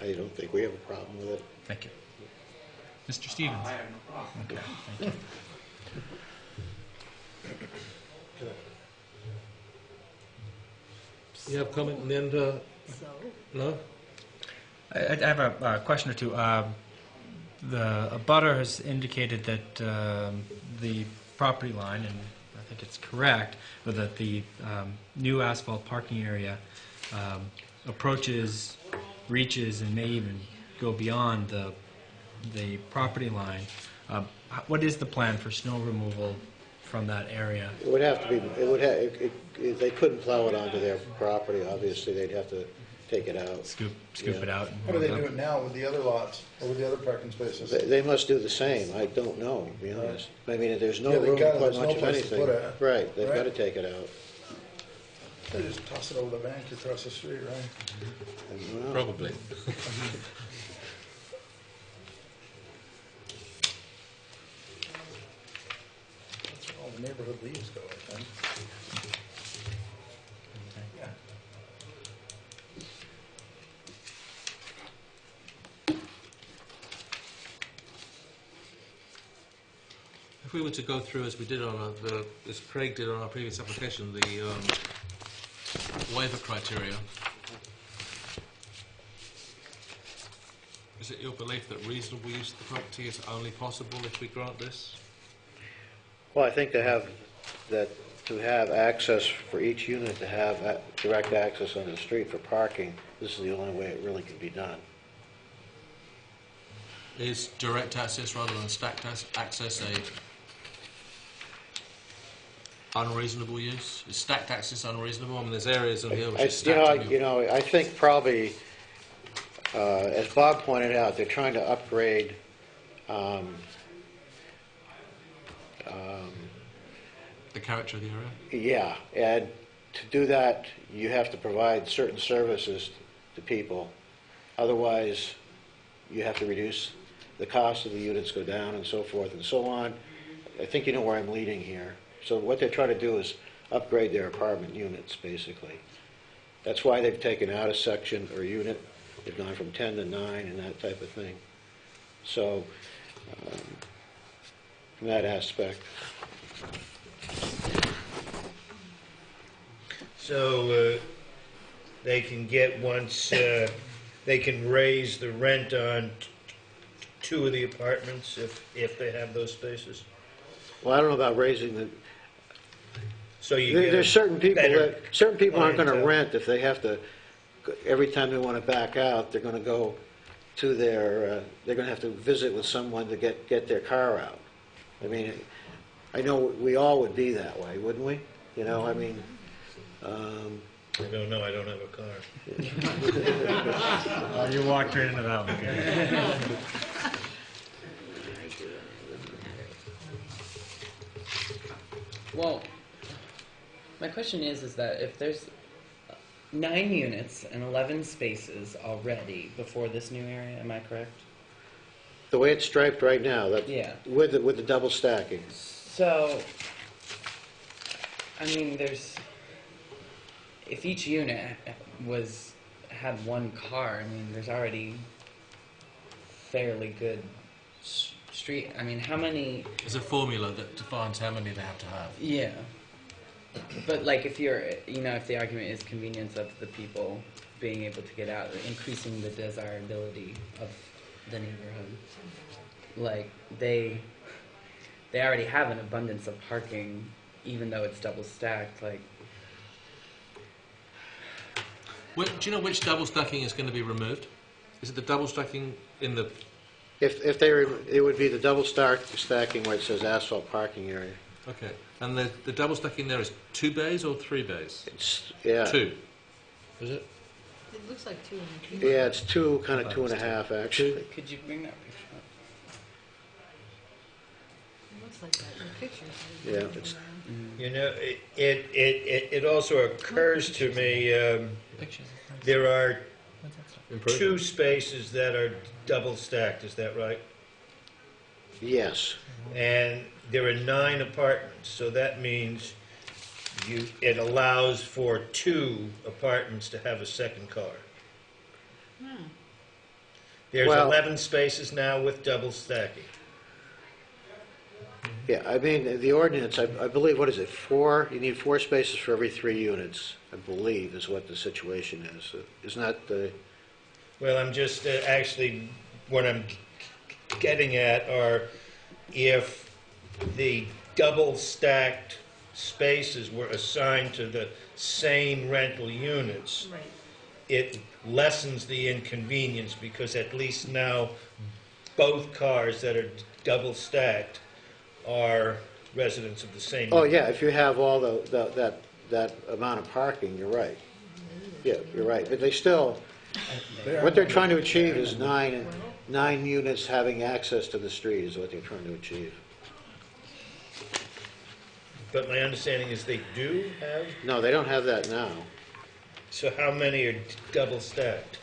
I don't think we have a problem with it. Thank you. Mr. Stevens? I have no problem. Okay, thank you. You have a comment in the end? No? I have a question or two. The abutter has indicated that the property line, and I think it's correct, but that the new asphalt parking area approaches, reaches, and may even go beyond the property line. What is the plan for snow removal from that area? It would have to be, they couldn't plow it onto their property, obviously, they'd have to take it out. Scoop Yeah. it out. How do they do it now with the other lots, or with the other parking spaces? They must do the same, I don't know, to be honest. I mean, there's no Yeah, they room to got it. put There's no much of place to anything. put it. Right, they've got to Right. take it out. They just toss it over the bank across the street, right? Probably. That's where all the neighborhood leaves go, I think. Yeah. If we were to go through, as we did on as Craig did on our previous application, the waiver criteria, is it your belief that reasonable use of the property is only possible if we grant this? Well, I think to have access for each unit, to have direct access on the street for parking, this is the only way it really can be done. Is direct access rather than stacked access a unreasonable use? Is stacked access unreasonable? I mean, there's areas in here which is stacked. I think probably, as Bob pointed out, they're trying to upgrade the character of the area? Yeah, and to do that, you have to provide certain services to people. Otherwise, you have to reduce the cost of the units, go down, and so forth and so on. I think you know where I'm leading here. So what they're trying to do is upgrade their apartment units, basically. That's why they've taken out a section or unit. They've gone from 10 to 9 and that type of thing. So, from that aspect. So they can get once, they can raise the rent on two of the apartments if they have those spaces? Well, I don't know about raising the... So you get there's certain people aren't going to clientele. rent if they have to, every time they want to back out, they're going to go to their, they're going to have to visit with someone to get their car out. I mean, I know we all would be that way, wouldn't we? You know, I mean... I don't know, I don't have a car. Oh, you walked right into that one, Gary. Well, my question is that if there's 9 units and 11 spaces already before this new area, am I correct? The way it's striped right now, that Yeah. with the double stacking. So, I mean, if each unit had one car, I mean, there's already fairly good street. I mean, how many? There's a formula that defines how many they have to have. Yeah. But like, if the argument is convenience of the people being able to get out, increasing the desirability of the neighborhood, like they already have an abundance of parking, even though it's double stacked. Like, Do you know which double stacking is going to be removed? Is it the double stacking in the... If it would be the double stacking where it says asphalt parking area. Okay. And the double stacking there is 2 bays or 3 bays? Yeah. 2. Is it? It looks like 2 and 2. Yeah, it's 2, kind of 2.5 actually. Could you bring that picture up? It looks like that in the pictures. Yeah, it's... You know, it also occurs to me, there are 2 spaces that are double stacked, is that right? Yes. And there are 9 apartments, so that means it allows for 2 apartments to have a second car. There's Well- 11 spaces now with double stacking. Yeah, I mean, the ordinance, I believe, what is it, 4? You need 4 spaces for every 3 units, I believe, is what the situation is. Isn't that the... Well, I'm just actually, what I'm getting at are if the double-stacked spaces were assigned to the same rental units, Right. it lessens the inconvenience because at least now both cars that are double-stacked are residents of the same... Oh, yeah, if you have all that amount of parking, you're right. Yeah, you're right. But they still... What they're trying to achieve is 9 units having access to the street is what they're trying to achieve. But my understanding is they do have, No, they don't have that now. so how many are double stacked?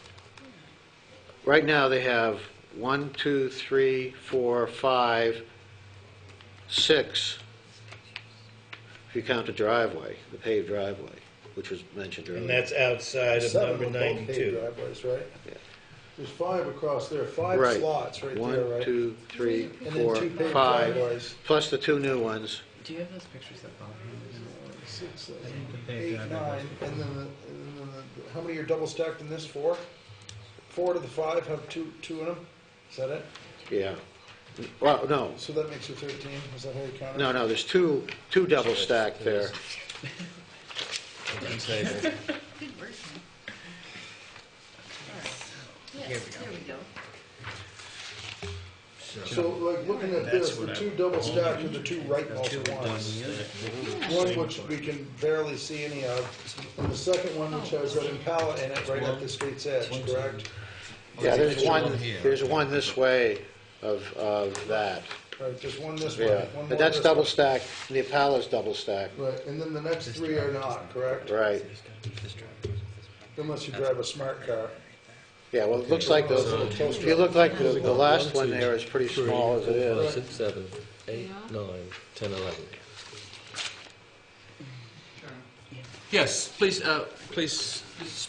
Right now, they have 1, 2, 3, 4, 5, 6, if you count the driveway, the paved driveway, which was mentioned earlier. And that's outside of 7 number with both paved 92. driveways, right? Yeah. There's 5 across there, 5 Right. slots right there, 1, right? 2, 3, And then 4, 2 paved 5, driveways. plus the 2 new ones. Do you have those pictures that Bob handed in? 6, 7, I think the paved 8, driveway 9, and then how many are double stacked in this? 4? 4 to the 5 have two in them? Is that it? Yeah. Well, no, So that makes it 13, is that how you count it? no, there's two double stacked there. Good work, man. Yes, there we go. So, like, looking at this, the 2 double stacked are the 2 rightmost ones. One which we can barely see any of, and the second one which has that Impala in it right at the street's edge, correct? Yeah, there's one this way of that. Right, just one this way, Yeah, one more but that's this double way. stacked, the Impala's double stacked. Right, and then the next 3 are not, correct? Right. Unless you drive a smart car. Yeah, well, it looks like if you look like the last one there is pretty small as it is. 6, 7, 8, 9, 10, 11. Yes, please, please. Just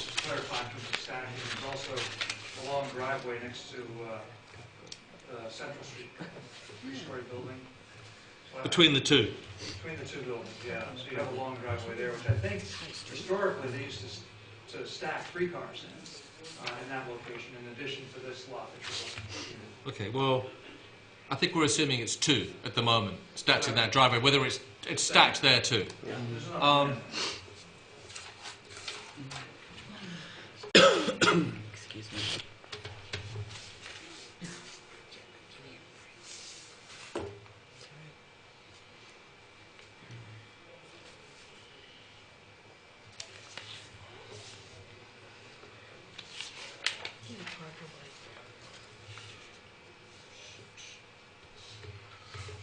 to clarify in terms of stacking, there's also a long driveway next to Central Street, three-story building. So Between the two. Between the two buildings, yeah. So you have a long driveway there, which I think historically they used to stack 3 cars in that location, in addition to this lot that you're looking at. Okay, well, I think we're assuming it's 2 at the moment, stacked in that driveway, whether it's stacked there too. Excuse me.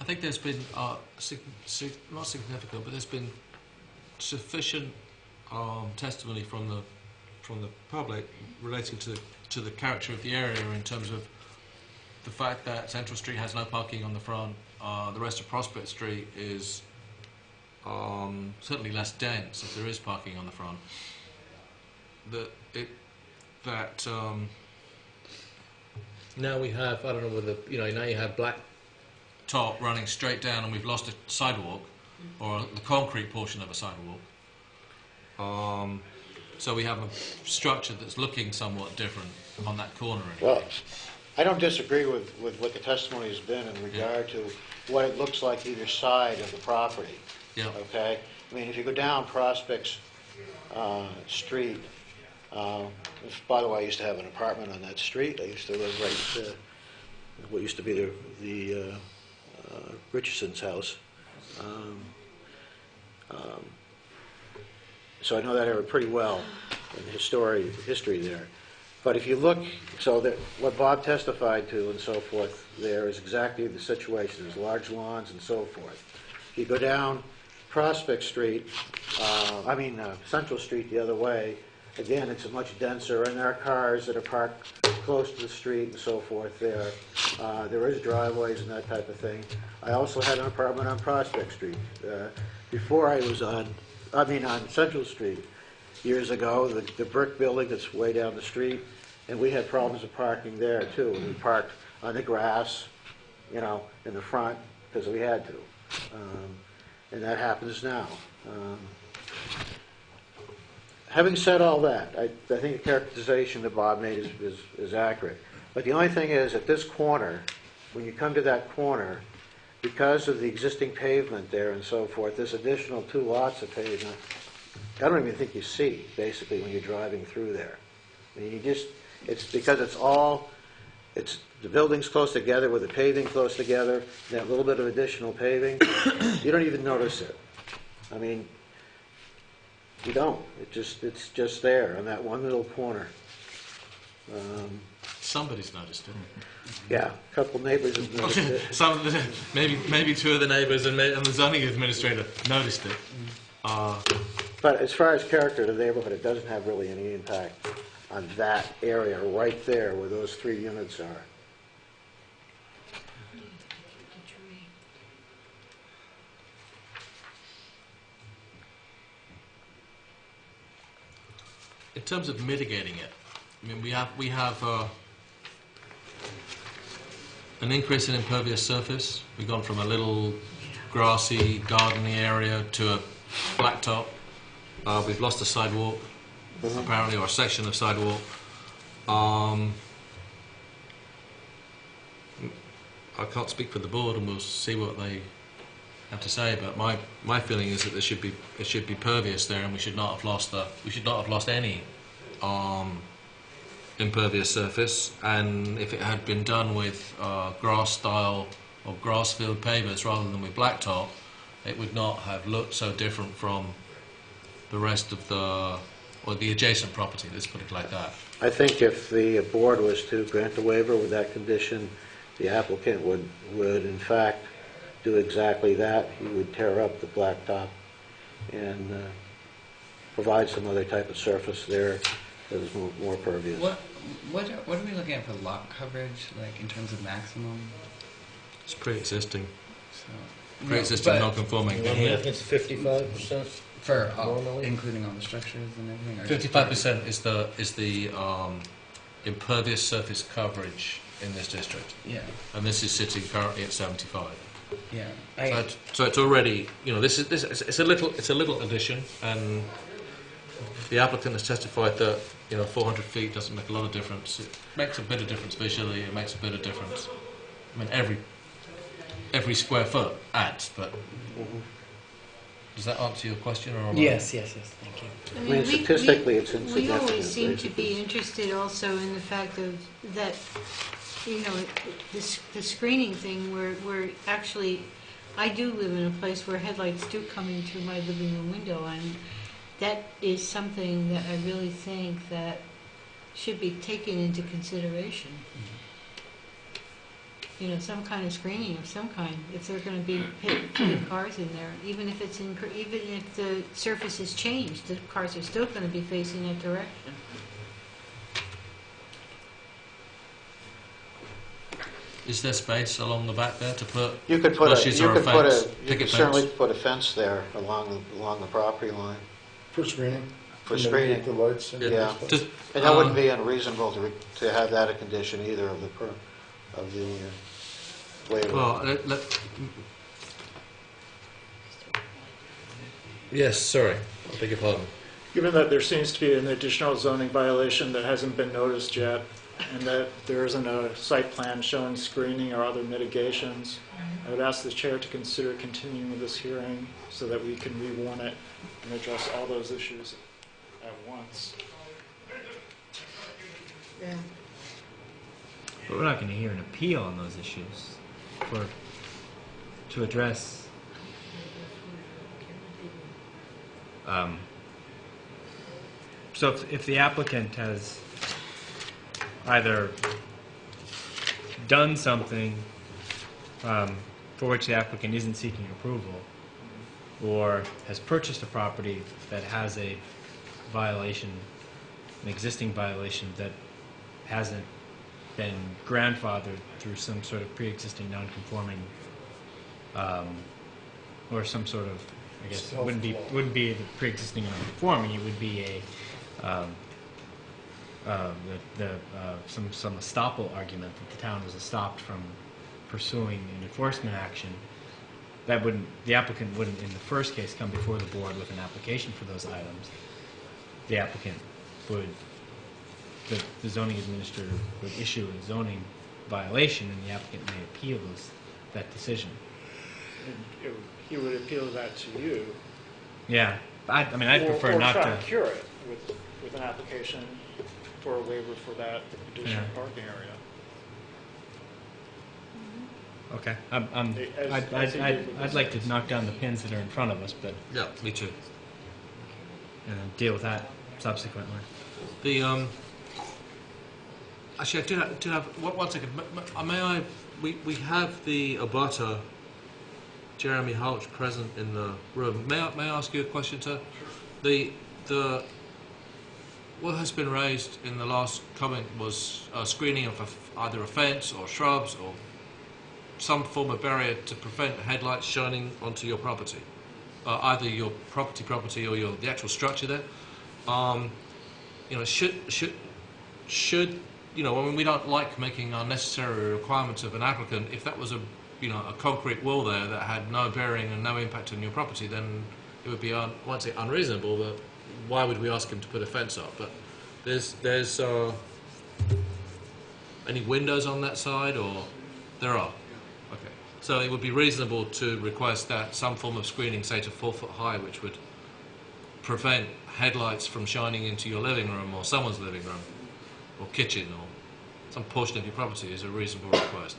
I think there's been, not significant, but there's been sufficient testimony from the public relating to the character of the area in terms of the fact that Central Street has no parking on the front. The rest of Prospect Street is certainly less dense if there is parking on the front. Now we have, I don't know whether, now you have black top running straight down and we've lost a sidewalk, or the concrete portion of a sidewalk. So we have a structure that's looking somewhat different on that corner. Anyway. Well, I don't disagree with what the testimony has been in regard to what it looks like either side of the property. Yeah. Okay? I mean, if you go down Prospect Street, by the way, I used to have an apartment on that street. I used to live right, what used to be the Richardson's house. So I know that area pretty well in history there. But if you look, so that what Bob testified to and so forth there is exactly the situation. There's large lawns and so forth. You go down Prospect Street, Central Street the other way, again, it's much denser, and there are cars that are parked close to the street and so forth there. There is driveways and that type of thing. I also had an apartment on Prospect Street. Before I was on Central Street years ago, the brick building that's way down the street, and we had problems with parking there too. We parked on the grass, in the front, because we had to. And that happens now. Having said all that, I think the characterization that Bob made is accurate. But the only thing is, at this corner, when you come to that corner, because of the existing pavement there and so forth, this additional 2 lots of pavement, I don't even think you see, basically, when you're driving through there. I mean, it's because the building's close together with the paving close together, that little bit of additional paving, you don't even notice it. I mean, you don't. It's just there on that one little corner. Somebody's noticed it. Yeah, a couple neighbors have noticed it. Some of the, maybe two of the neighbours and the zoning administrator noticed it. But as far as character of the neighborhood, it doesn't have really any impact on that area right there where those 3 units are. In terms of mitigating it, I mean, we have an increase in impervious surface. We've gone from a little grassy, gardeny area to a blacktop. We've lost a sidewalk, apparently, or a section of sidewalk. I can't speak for the board, and we'll see what they have to say. But my feeling is that it should be pervious there, and we should not have lost any impervious surface. And if it had been done with grass style or grass filled pavers rather than with blacktop, it would not have looked so different from the rest of the adjacent property. Let's put it like that. I think if the board was to grant the waiver with that condition, the applicant would in fact do exactly that. He would tear up the blacktop and provide some other type of surface there that is more pervious. What are we looking at for lot coverage, like in terms of maximum? It's pre-existing. So, Pre-existing non-conforming. It's 55%? For including all the structures and everything? 55% is the impervious surface coverage in this district. Yeah. And this is sitting currently at 75. Yeah. So it's already, it's a little addition, and the applicant has testified that 400 feet doesn't make a lot of difference. It makes a bit of difference visually. It makes a bit of difference. I mean, every square foot adds, but. Does that answer your question? Or yes, thank you. I mean, statistically, it's insignificant. We always seem to be interested also in the fact of that, the screening thing where actually, I do live in a place where headlights do come into my living room window, and that is something that I really think that should be taken into consideration. Some kind of screening of some kind, if they're going to be putting cars in there, even if the surface is changed, the cars are still going to be facing that direction. Is there space along the back there to put You could certainly fence? put a fence there along the property line. For screening? For screening. The lights? Yeah. And that wouldn't be unreasonable to have that a condition either of the waiver. Well, yes, sorry. I beg your pardon. Given that there seems to be an additional zoning violation that hasn't been noticed yet, and that there isn't a site plan showing screening or other mitigations, I would ask the chair to consider continuing this hearing so that we can rewarn it and address all those issues at once. Yeah. But we're not going to hear an appeal on those issues to address so if the applicant has either done something for which the applicant isn't seeking approval, or has purchased a property that has a violation, an existing violation that hasn't been grandfathered through some sort of pre-existing non-conforming, or some sort of, I guess, it wouldn't be the pre-existing non-conforming. It would be some estoppel argument that the town was stopped from pursuing an enforcement action. The applicant wouldn't, in the first case, come before the board with an application for those items. The applicant would. The zoning administrator would issue a zoning violation, and the applicant may appeal that decision. He would appeal that to you. Yeah, I'd prefer or not try to. to cure it with an application for a waiver for that additional parking area. Okay, I'd like to knock down the pins that are in front of us, but yeah, me too. And deal with that subsequently. Actually, I do have one second. May I? We have the abutter, Jeremy Hulch, present in the room. May I ask you a question, sir? Sure. What has been raised in the last comment was screening of either a fence or shrubs or some form of barrier to prevent headlights shining onto your property, either your property or the actual structure there. You know, should you know, I mean, we don't like making unnecessary requirements of an applicant. If that was a concrete wall there that had no bearing and no impact on your property, then it would be, I won't say unreasonable, but why would we ask him to put a fence up? But there's any windows on that side, or there are? Okay. So it would be reasonable to request that some form of screening, say to 4 foot high, which would prevent headlights from shining into your living room or someone's living room or kitchen or some portion of your property is a reasonable request.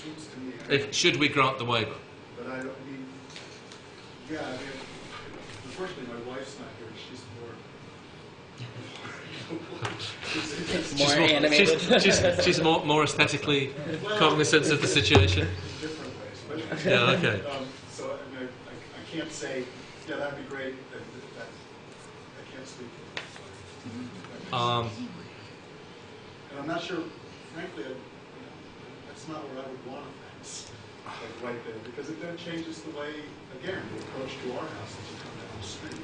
Seems to me, Should we grant the waiver? But I mean, yeah, I mean, unfortunately my wife's not here, she's More animated. She's more aesthetically cognizant of the situation. In different ways. But, Yeah, okay. So I mean, I can't say, yeah, that'd be great, I can't speak for that. And I'm not sure, frankly, that's not where I would want a fence, like right there, because it then changes the way, again, the approach to our house as you come down the street.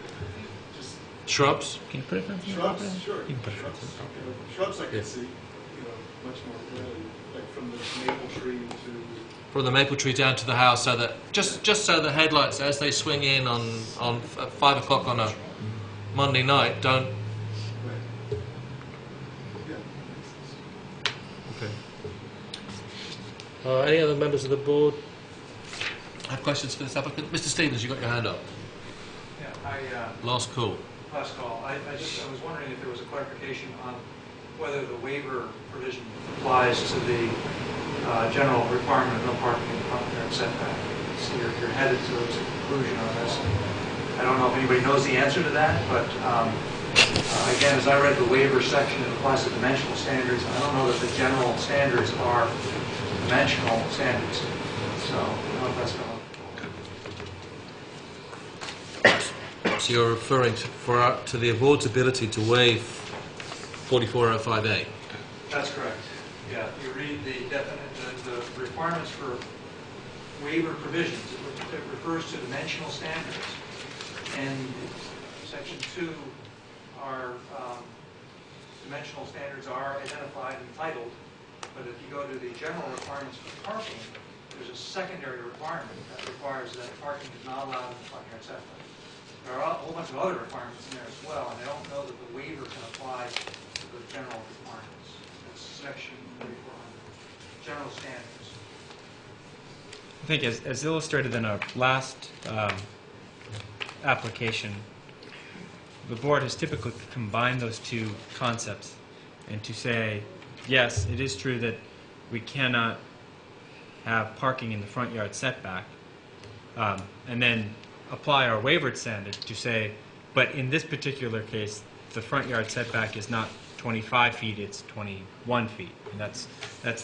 Just Shrubs? Can you put a fence in the shrubs, property? sure. You can put a Shrubs, fence in the property. shrubs I Yeah. can see, much more clearly, like from the maple tree to. From the maple tree down to the house, so that just so the headlights, as they swing in on at 5 o'clock on a Monday night, don't. Okay. Any other members of the board have questions for this applicant? Mr. Stevens, you got your hand up. Yeah, Last call. last call. I was wondering if there was a clarification on whether the waiver provision applies to the general requirement of no parking in the front yard setback. So you're headed towards a conclusion on this. I don't know if anybody knows the answer to that, but again, as I read the waiver section, it applies to dimensional standards. I don't know that the general standards are dimensional standards. So I don't know if that's going to... So you're referring to the board's ability to waive 4405A. That's correct. Yeah, you read the requirements for waiver provisions. It refers to dimensional standards. And section 2, our dimensional standards are identified and titled. But if you go to the general requirements for parking, there's a secondary requirement that requires that parking is not allowed in the front yard setback. There are a whole bunch of other requirements in there as well, and I don't know that the waiver can apply to the general requirements. It's section 3400, general standards. I think as illustrated in our last application, the board has typically combined those two concepts and to say, yes, it is true that we cannot have parking in the front yard setback, and then apply our waivered standard to say, but in this particular case, the front yard setback is not 25 feet, it's 21 feet. And that's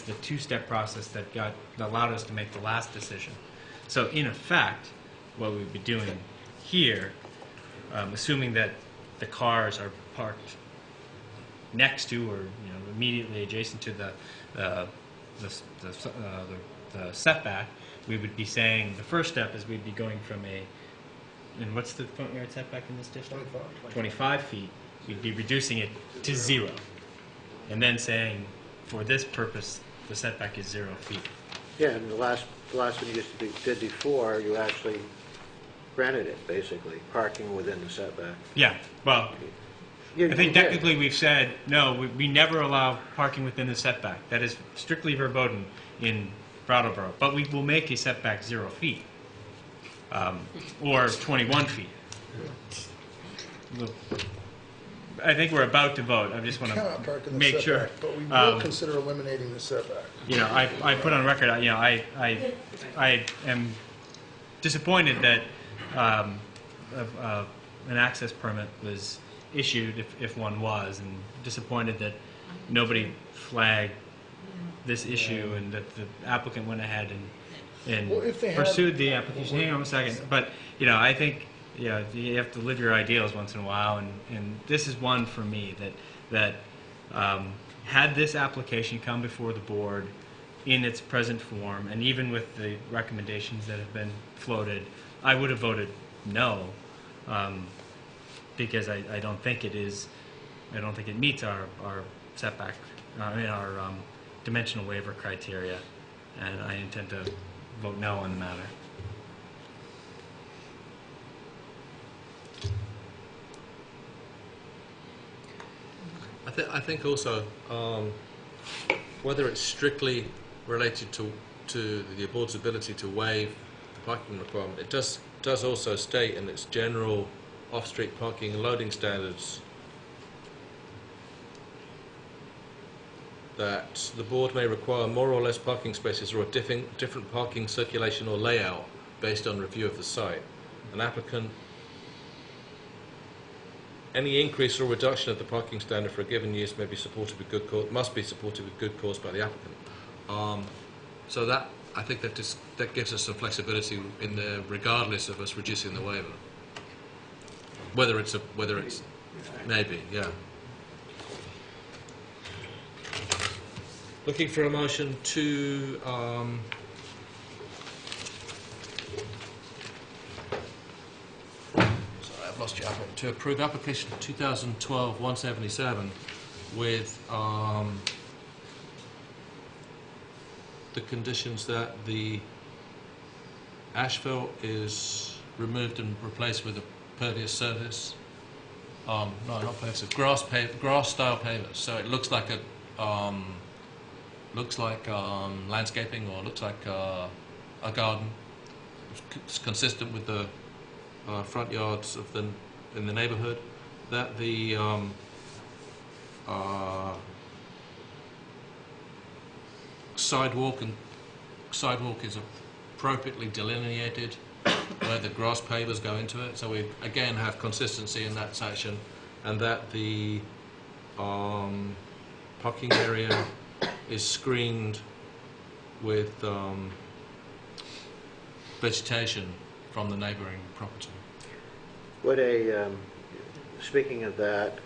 the two-step process that allowed us to make the last decision. So in effect, what we'd be doing here, assuming that the cars are parked next to or immediately adjacent to the setback, we would be saying the first step is we'd be going from and what's the front yard setback in this district? 25 feet. We'd be reducing it to 0. And then saying, for this purpose, the setback is 0 feet. Yeah, and the last one you did before, you actually granted it, basically, parking within the setback. Yeah, well, I think technically we've said, no, we never allow parking within the setback. That is strictly verboten in Brattleboro. But we will make a setback 0 feet. Or 21 feet. I think we're about to vote. I just want Cannot park to in the make sure. setback, but we will consider eliminating the setback. I put on record, I am disappointed that an access permit was issued, if one was, and disappointed that nobody flagged this issue, and that the applicant went ahead and Well, if they had- pursued the application. Hang on a second. But, I think, you have to live your ideals once in a while, and this is one for me that had this application come before the board in its present form, and even with the recommendations that have been floated, I would have voted no, because I don't think it meets our setback, our dimensional waiver criteria, and I intend to vote no on the matter. I think also whether it's strictly related to the board's ability to waive the parking requirement, it does also state in its general off-street parking and loading standards that the board may require more or less parking spaces or a different parking circulation or layout based on review of the site. An applicant, any increase or reduction of the parking standard for a given use may be supported with good cause, must be supported with good cause by the applicant. So that, I think that gives us some flexibility in there, regardless of us reducing the waiver. Whether it's maybe, yeah. Looking for a motion to I've lost you. To approve application 2012-177 with the conditions that the asphalt is removed and replaced with a pervious surface. No, not pervious. Grass style pavers. So it looks like landscaping, or looks like a garden. It's consistent with the front yards in the neighbourhood. That the sidewalk is appropriately delineated where the grass pavers go into it. So we again have consistency in that section, and that the parking area is screened with vegetation from the neighbouring property. Would speaking of that,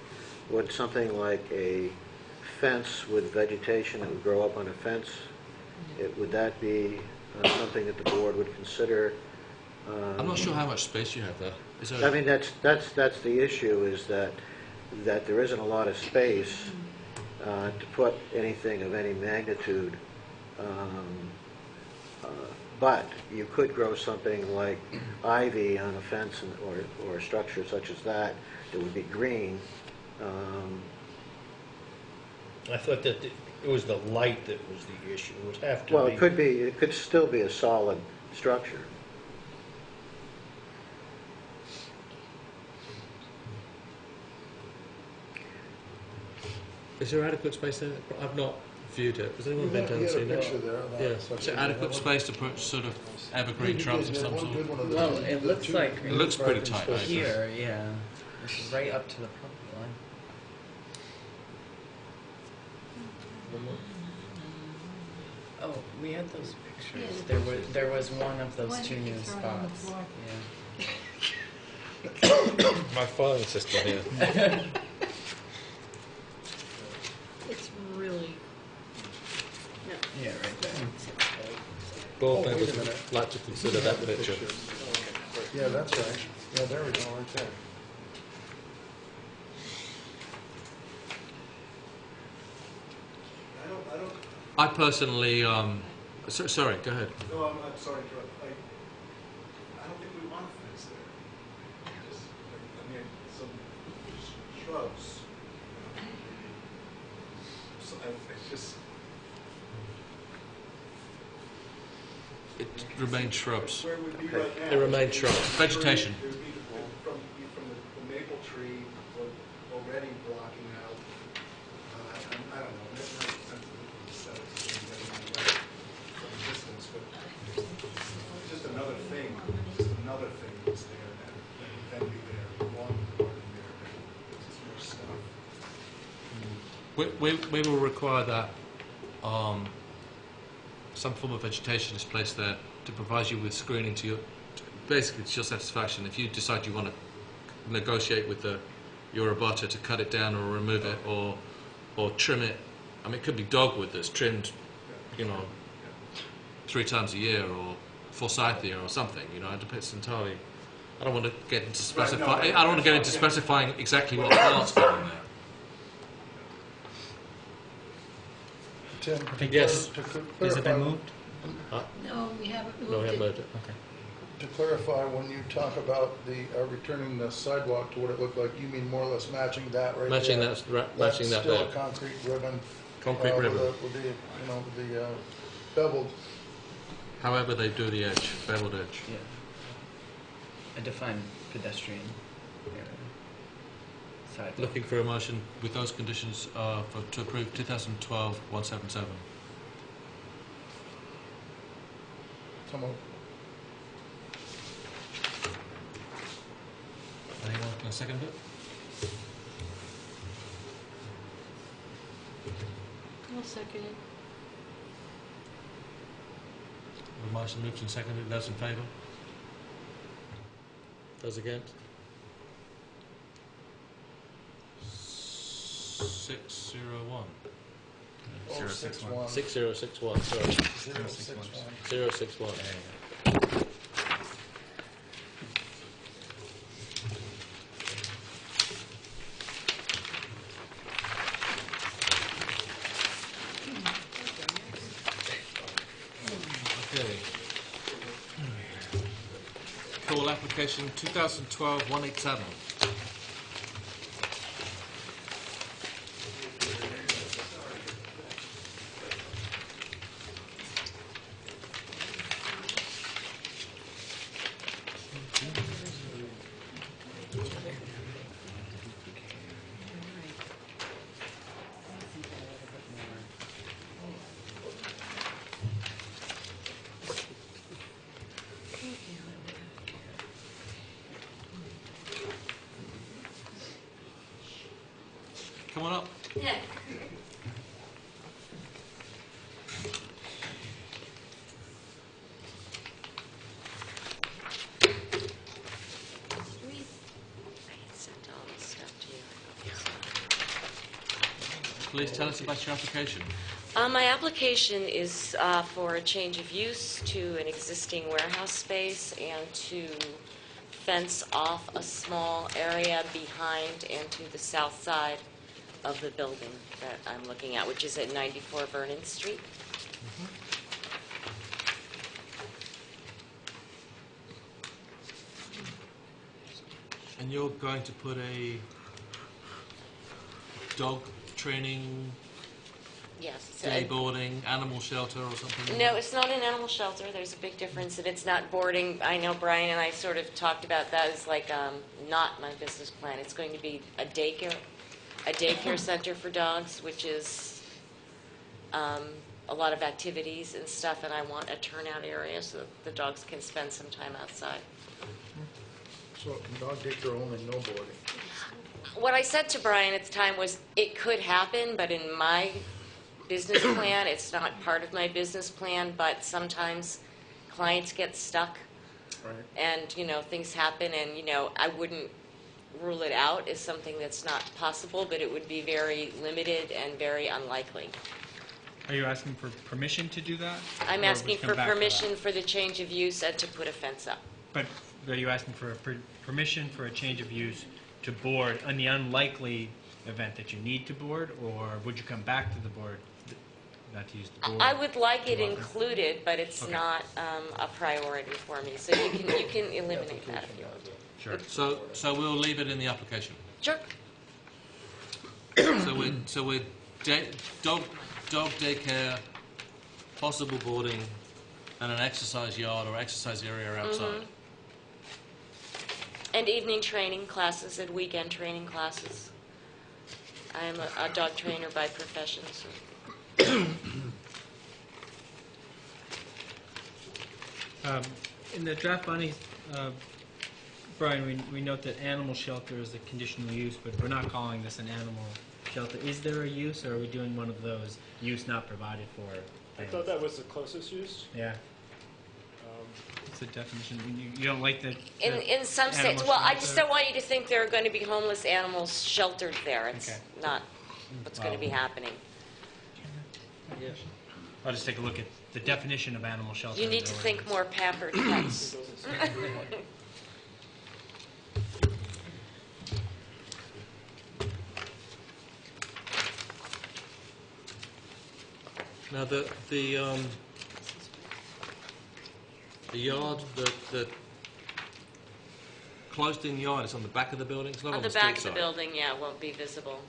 would something like a fence with vegetation that would grow up on a fence, would that be something that the board would consider? I'm not sure how much space you have there. I mean, that's the issue, is that there isn't a lot of space to put anything of any magnitude, but you could grow something like ivy on a fence or a structure such as that would be green. I thought that it was the light that was the issue. It would have to be. Well, it could still be a solid structure. Is there adequate space there? I've not viewed it. Has anyone been down and seen it? Yeah. Is there adequate space to put sort of evergreen shrubs of some sort? Well, it looks like it looks pretty tight here. Yeah, it's right up to the property line. Oh, we had those pictures. There was one of those two new spots. Yeah. My filing system here. It's really, no. Yeah, right there. Board members would like to consider that picture. Yeah, that's right. Yeah, there we go, right there. I personally, sorry, go ahead. No, I'm sorry to interrupt. I don't think we want a fence there. I mean, some shrubs. So it's just. It remains shrubs. Where it would be right now. It remains shrubs. Vegetation. It would be from the maple tree already blocking out. I don't know. Maybe not sensitive to the aesthetics from a distance, but it's just another thing. That's there that would then be there. One garden there. It's just more stuff. We will require that some form of vegetation is placed there to provide you with screening basically to your satisfaction. If you decide you want to negotiate with your abutter to cut it down or remove it or trim it, I mean, it could be dogwood that's trimmed, 3 times a year or forsythia or something. It depends entirely. I don't want to get into specifying. I don't want to get into specifying exactly what plants go in there. Tim, Yes. Has it been moved? No, we haven't moved No, we haven't it. moved it. Okay. to clarify, when you talk about the returning the sidewalk to what it looked like, you mean more or less matching that right Matching there? matching that That's still there. a concrete ribbon. Concrete ribbon. With the beveled. However they do the edge, beveled edge. Yeah. A defined pedestrian area. Sidewalk. Looking for a motion with those conditions to approve 2012-177. Someone. Anyone can second it? I'll second it. The motion moved and seconded. Those in favour? Those against? 601. 061. 6061, sorry. 061. 061. Okay. Call application 2012-187. Come on up. Yeah. Please tell us about your application. My application is for a change of use to an existing warehouse space and to fence off a small area behind and to the south side of the building that I'm looking at, which is at 94 Vernon Street. And you're going to put a dog training, Yes. day boarding, animal shelter or something? No, it's not an animal shelter. There's a big difference, and it's not boarding. I know Brian and I sort of talked about that as like not my business plan. It's going to be a daycare center for dogs, which is a lot of activities and stuff, and I want a turnout area so that the dogs can spend some time outside. So dog daycare only, no boarding. What I said to Brian at the time was it could happen, but in my business plan, it's not part of my business plan, but sometimes clients get stuck. Right. And, things happen, and, I wouldn't rule it out as something that's not possible, but it would be very limited and very unlikely. Are you asking for permission to do that? I'm Or asking would you for come back to permission that? for the change of use and to put a fence up. But are you asking for permission for a change of use to board in the unlikely event that you need to board, or would you come back to the board not to use the board? I would like it to offer? included, but it's Okay. not a priority for me, so you can eliminate that if you want to. Sure. So we'll leave it in the application. Sure. So we're dog daycare, possible boarding, and an exercise yard or exercise area outside. And evening training classes and weekend training classes. I am a dog trainer by profession, so. In the draft findings, Brian, we note that animal shelter is a conditional use, but we're not calling this an animal shelter, is there a use, or are we doing one of those use not provided for I things? thought that was the closest use. Yeah. What's the definition? You don't like the In some states, animal well, I just shelter? don't want you to think there are going to be homeless animals sheltered there. It's Okay. not what's going to be happening. I'll just take a look at the definition of animal shelter. You need to think more pampered pets. Now, the yard, the closed-in yard is on the back of the building? It's not On on the street back of the side. building, yeah, it won't be visible.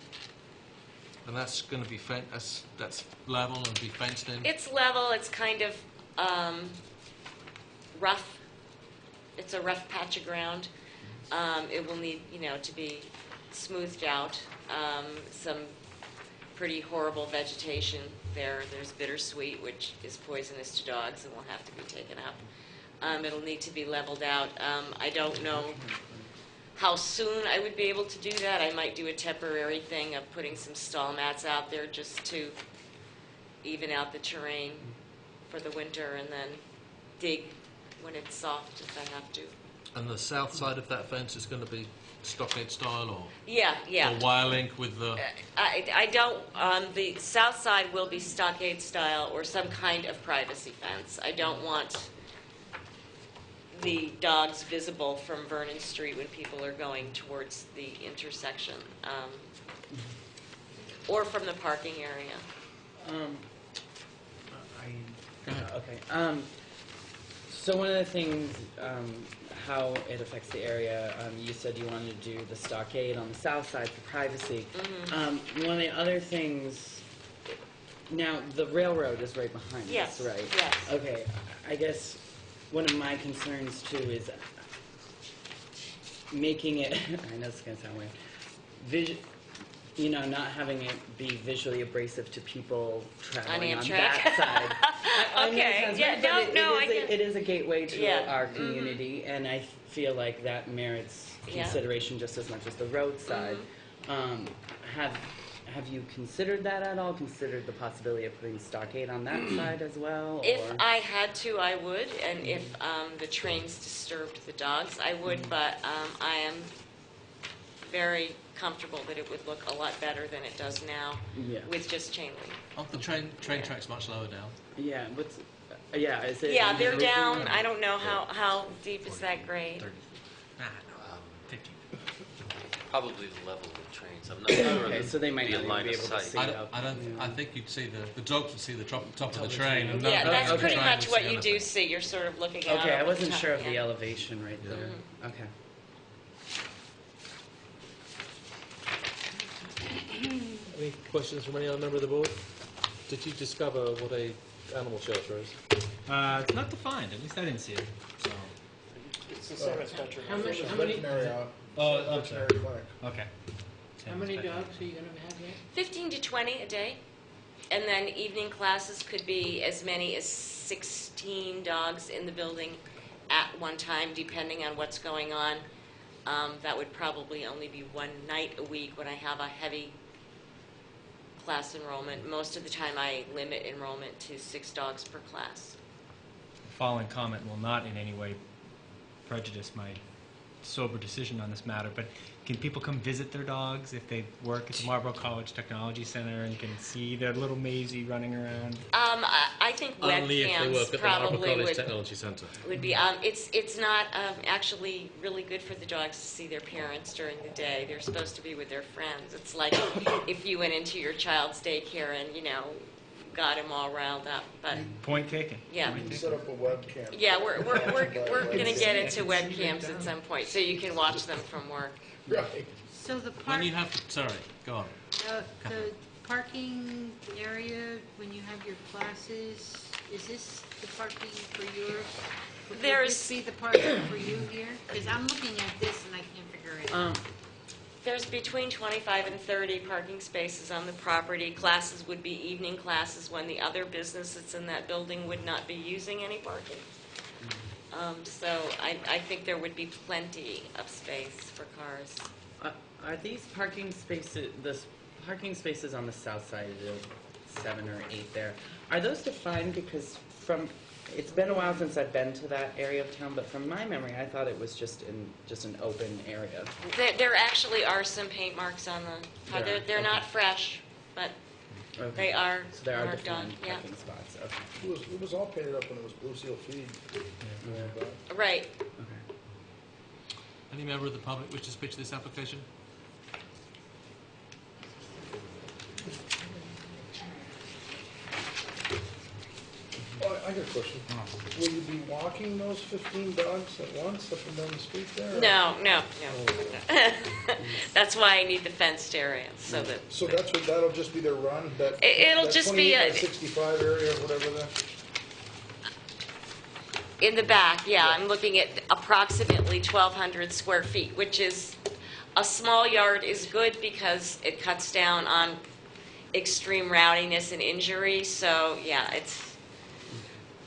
And that's going to be that's level and be fenced in? It's level, it's kind of rough. It's a rough patch of ground. It will need, to be smoothed out. Some pretty horrible vegetation there. There's bittersweet, which is poisonous to dogs and will have to be taken up. It'll need to be leveled out. I don't know how soon I would be able to do that. I might do a temporary thing of putting some stall mats out there just to even out the terrain for the winter, and then dig when it's soft if I have to. And the south side of that fence is going to be stockade style, or Yeah. or wire link with the... I don't, the south side will be stockade style or some kind of privacy fence. I don't want the dogs visible from Vernon Street when people are going towards the intersection, or from the parking area. Okay. So one of the things, how it affects the area, you said you wanted to do the stockade on the south side for privacy. One of the other things, now the railroad is right behind Yes, us, right? yes. Okay, I guess one of my concerns too is making it, I know it's going to sound weird, not having it be visually abrasive to people traveling on that side. I mean, Okay, it sounds yeah, weird, but I get it is a gateway to Yeah. our community, and I feel like that merits Yeah. consideration just as much as the roadside. Have you considered that at all? Considered the possibility of putting stockade on that side as well? If or? I had to, I would, and if the trains disturbed the dogs, I would, but I am very comfortable that it would look a lot better than it does now with just chain link. Oh, the train track's much lower down. Yeah, is it? Yeah, they're down. I don't know how deep is that grade. 50. Probably the level of the trains. I'm not sure. Okay, so they might be not a even line be of able to sight. see I think you'd see the dogs would see the top of the train. And Yeah, that's the pretty train much would what see you do anything. see. You're sort of looking out. Okay, I over wasn't the top, sure of yeah. the elevation right there. Okay. Any questions from any other member of the board? Did you discover what a animal shelter is? It's not defined. At least I didn't see it. So. It's the same as veterinary. How many I'm sorry. Okay. How many dogs are you going to have there? 15 to 20 a day. And then evening classes could be as many as 16 dogs in the building at one time, depending on what's going on. That would probably only be one night a week when I have a heavy class enrollment. Most of the time I limit enrollment to 6 dogs per class. The following comment will not in any way prejudice my sober decision on this matter, but can people come visit their dogs if they work at the Marlborough College Technology Center and can see their little Maisie running around? I think Only if they webcams work at the Marlborough probably College would Technology Centre. be. It's not actually really good for the dogs to see their parents during the day. They're supposed to be with their friends. It's like if you went into your child's daycare and got him all riled up. But Point taken. yeah, You can set up a webcam. yeah, we're going to get into webcams at some point, so you can watch them from work. Right. So the When park, you have sorry, go on. the parking area, when you have your classes, is this the parking for yours? Would this be the parking for you here? Because I'm looking at this and I can't figure it out. There's between 25 and 30 parking spaces on the property. Classes would be evening classes when the other business that's in that building would not be using any parking. So I think there would be plenty of space for cars. Are these parking spaces, this parking spaces on the south side, the 7 or 8 there, are those defined? Because it's been a while since I've been to that area of town, but from my memory, I thought it was just an open area. There actually are some paint marks on the car. They're not fresh, but they are So there are marked on. defined Yeah. parking spots. Okay. It was all painted up when it was Blue Seal Feed. Right. Any member of the public wish to speak to this application? Oh, I got a question. Will you be walking those 15 dogs at once up and down the street there? or- No. That's why I need the fenced area, so that. So that'll just be their run? It'll that just be 28 a- by 65 area or whatever there? In the back, yeah, I'm looking at approximately 1,200 square feet, which is, a small yard is good because it cuts down on extreme rowdiness and injury, so yeah,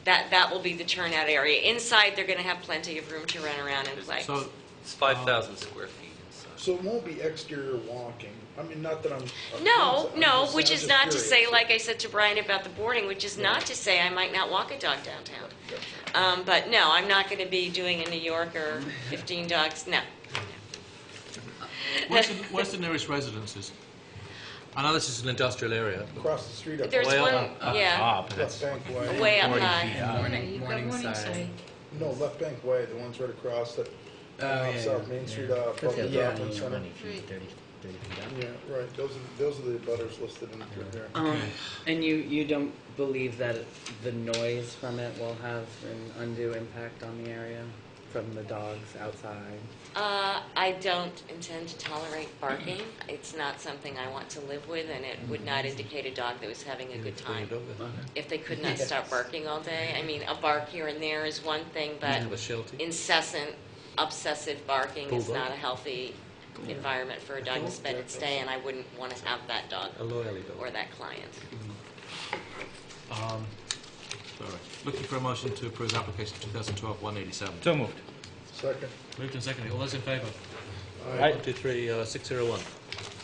that will be the turnout area. Inside, they're going to have plenty of room to run around and play. So It's 5,000 square feet inside. So it won't be exterior walking? I mean, not that I'm... No, which I'm is just not to curious. say, like I said to Brian about the boarding, which is not to say I might not walk a dog downtown. But no, I'm not going to be doing a New Yorker, 15 dogs, no. where's the nearest residences? I know this is an industrial area. Across the street up There's Way one, up. yeah, Left Bank Way. way up 40 high. feet. You've got Morningside. No, Left Bank Way, the ones right across that, Oh, off yeah, South yeah. Main Street, above the Yeah, Joplin Center. 20 feet, 30 feet up. Yeah, right, those are the butters listed in here. And you don't believe that the noise from it will have an undue impact on the area from the dogs outside? I don't intend to tolerate barking. It's not something I want to live with, and it would not indicate a dog that was having a good time. If they could not stop barking all day. I mean, a bark here and there is one thing, but incessant, obsessive barking is not a healthy environment for a dog to spend its day, and I wouldn't want to have that dog or that client. Sorry. Looking for a motion to approve application 2012-187. So moved. Second. Moved and seconded. All those in favour? Aye. 1, 2, 3, 601.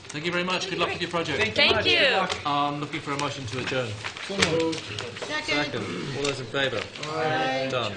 Thank you very much. Good luck with your project. Thank you. Looking for a motion to adjourn. So moved. Second. All those in favour? Aye. Done.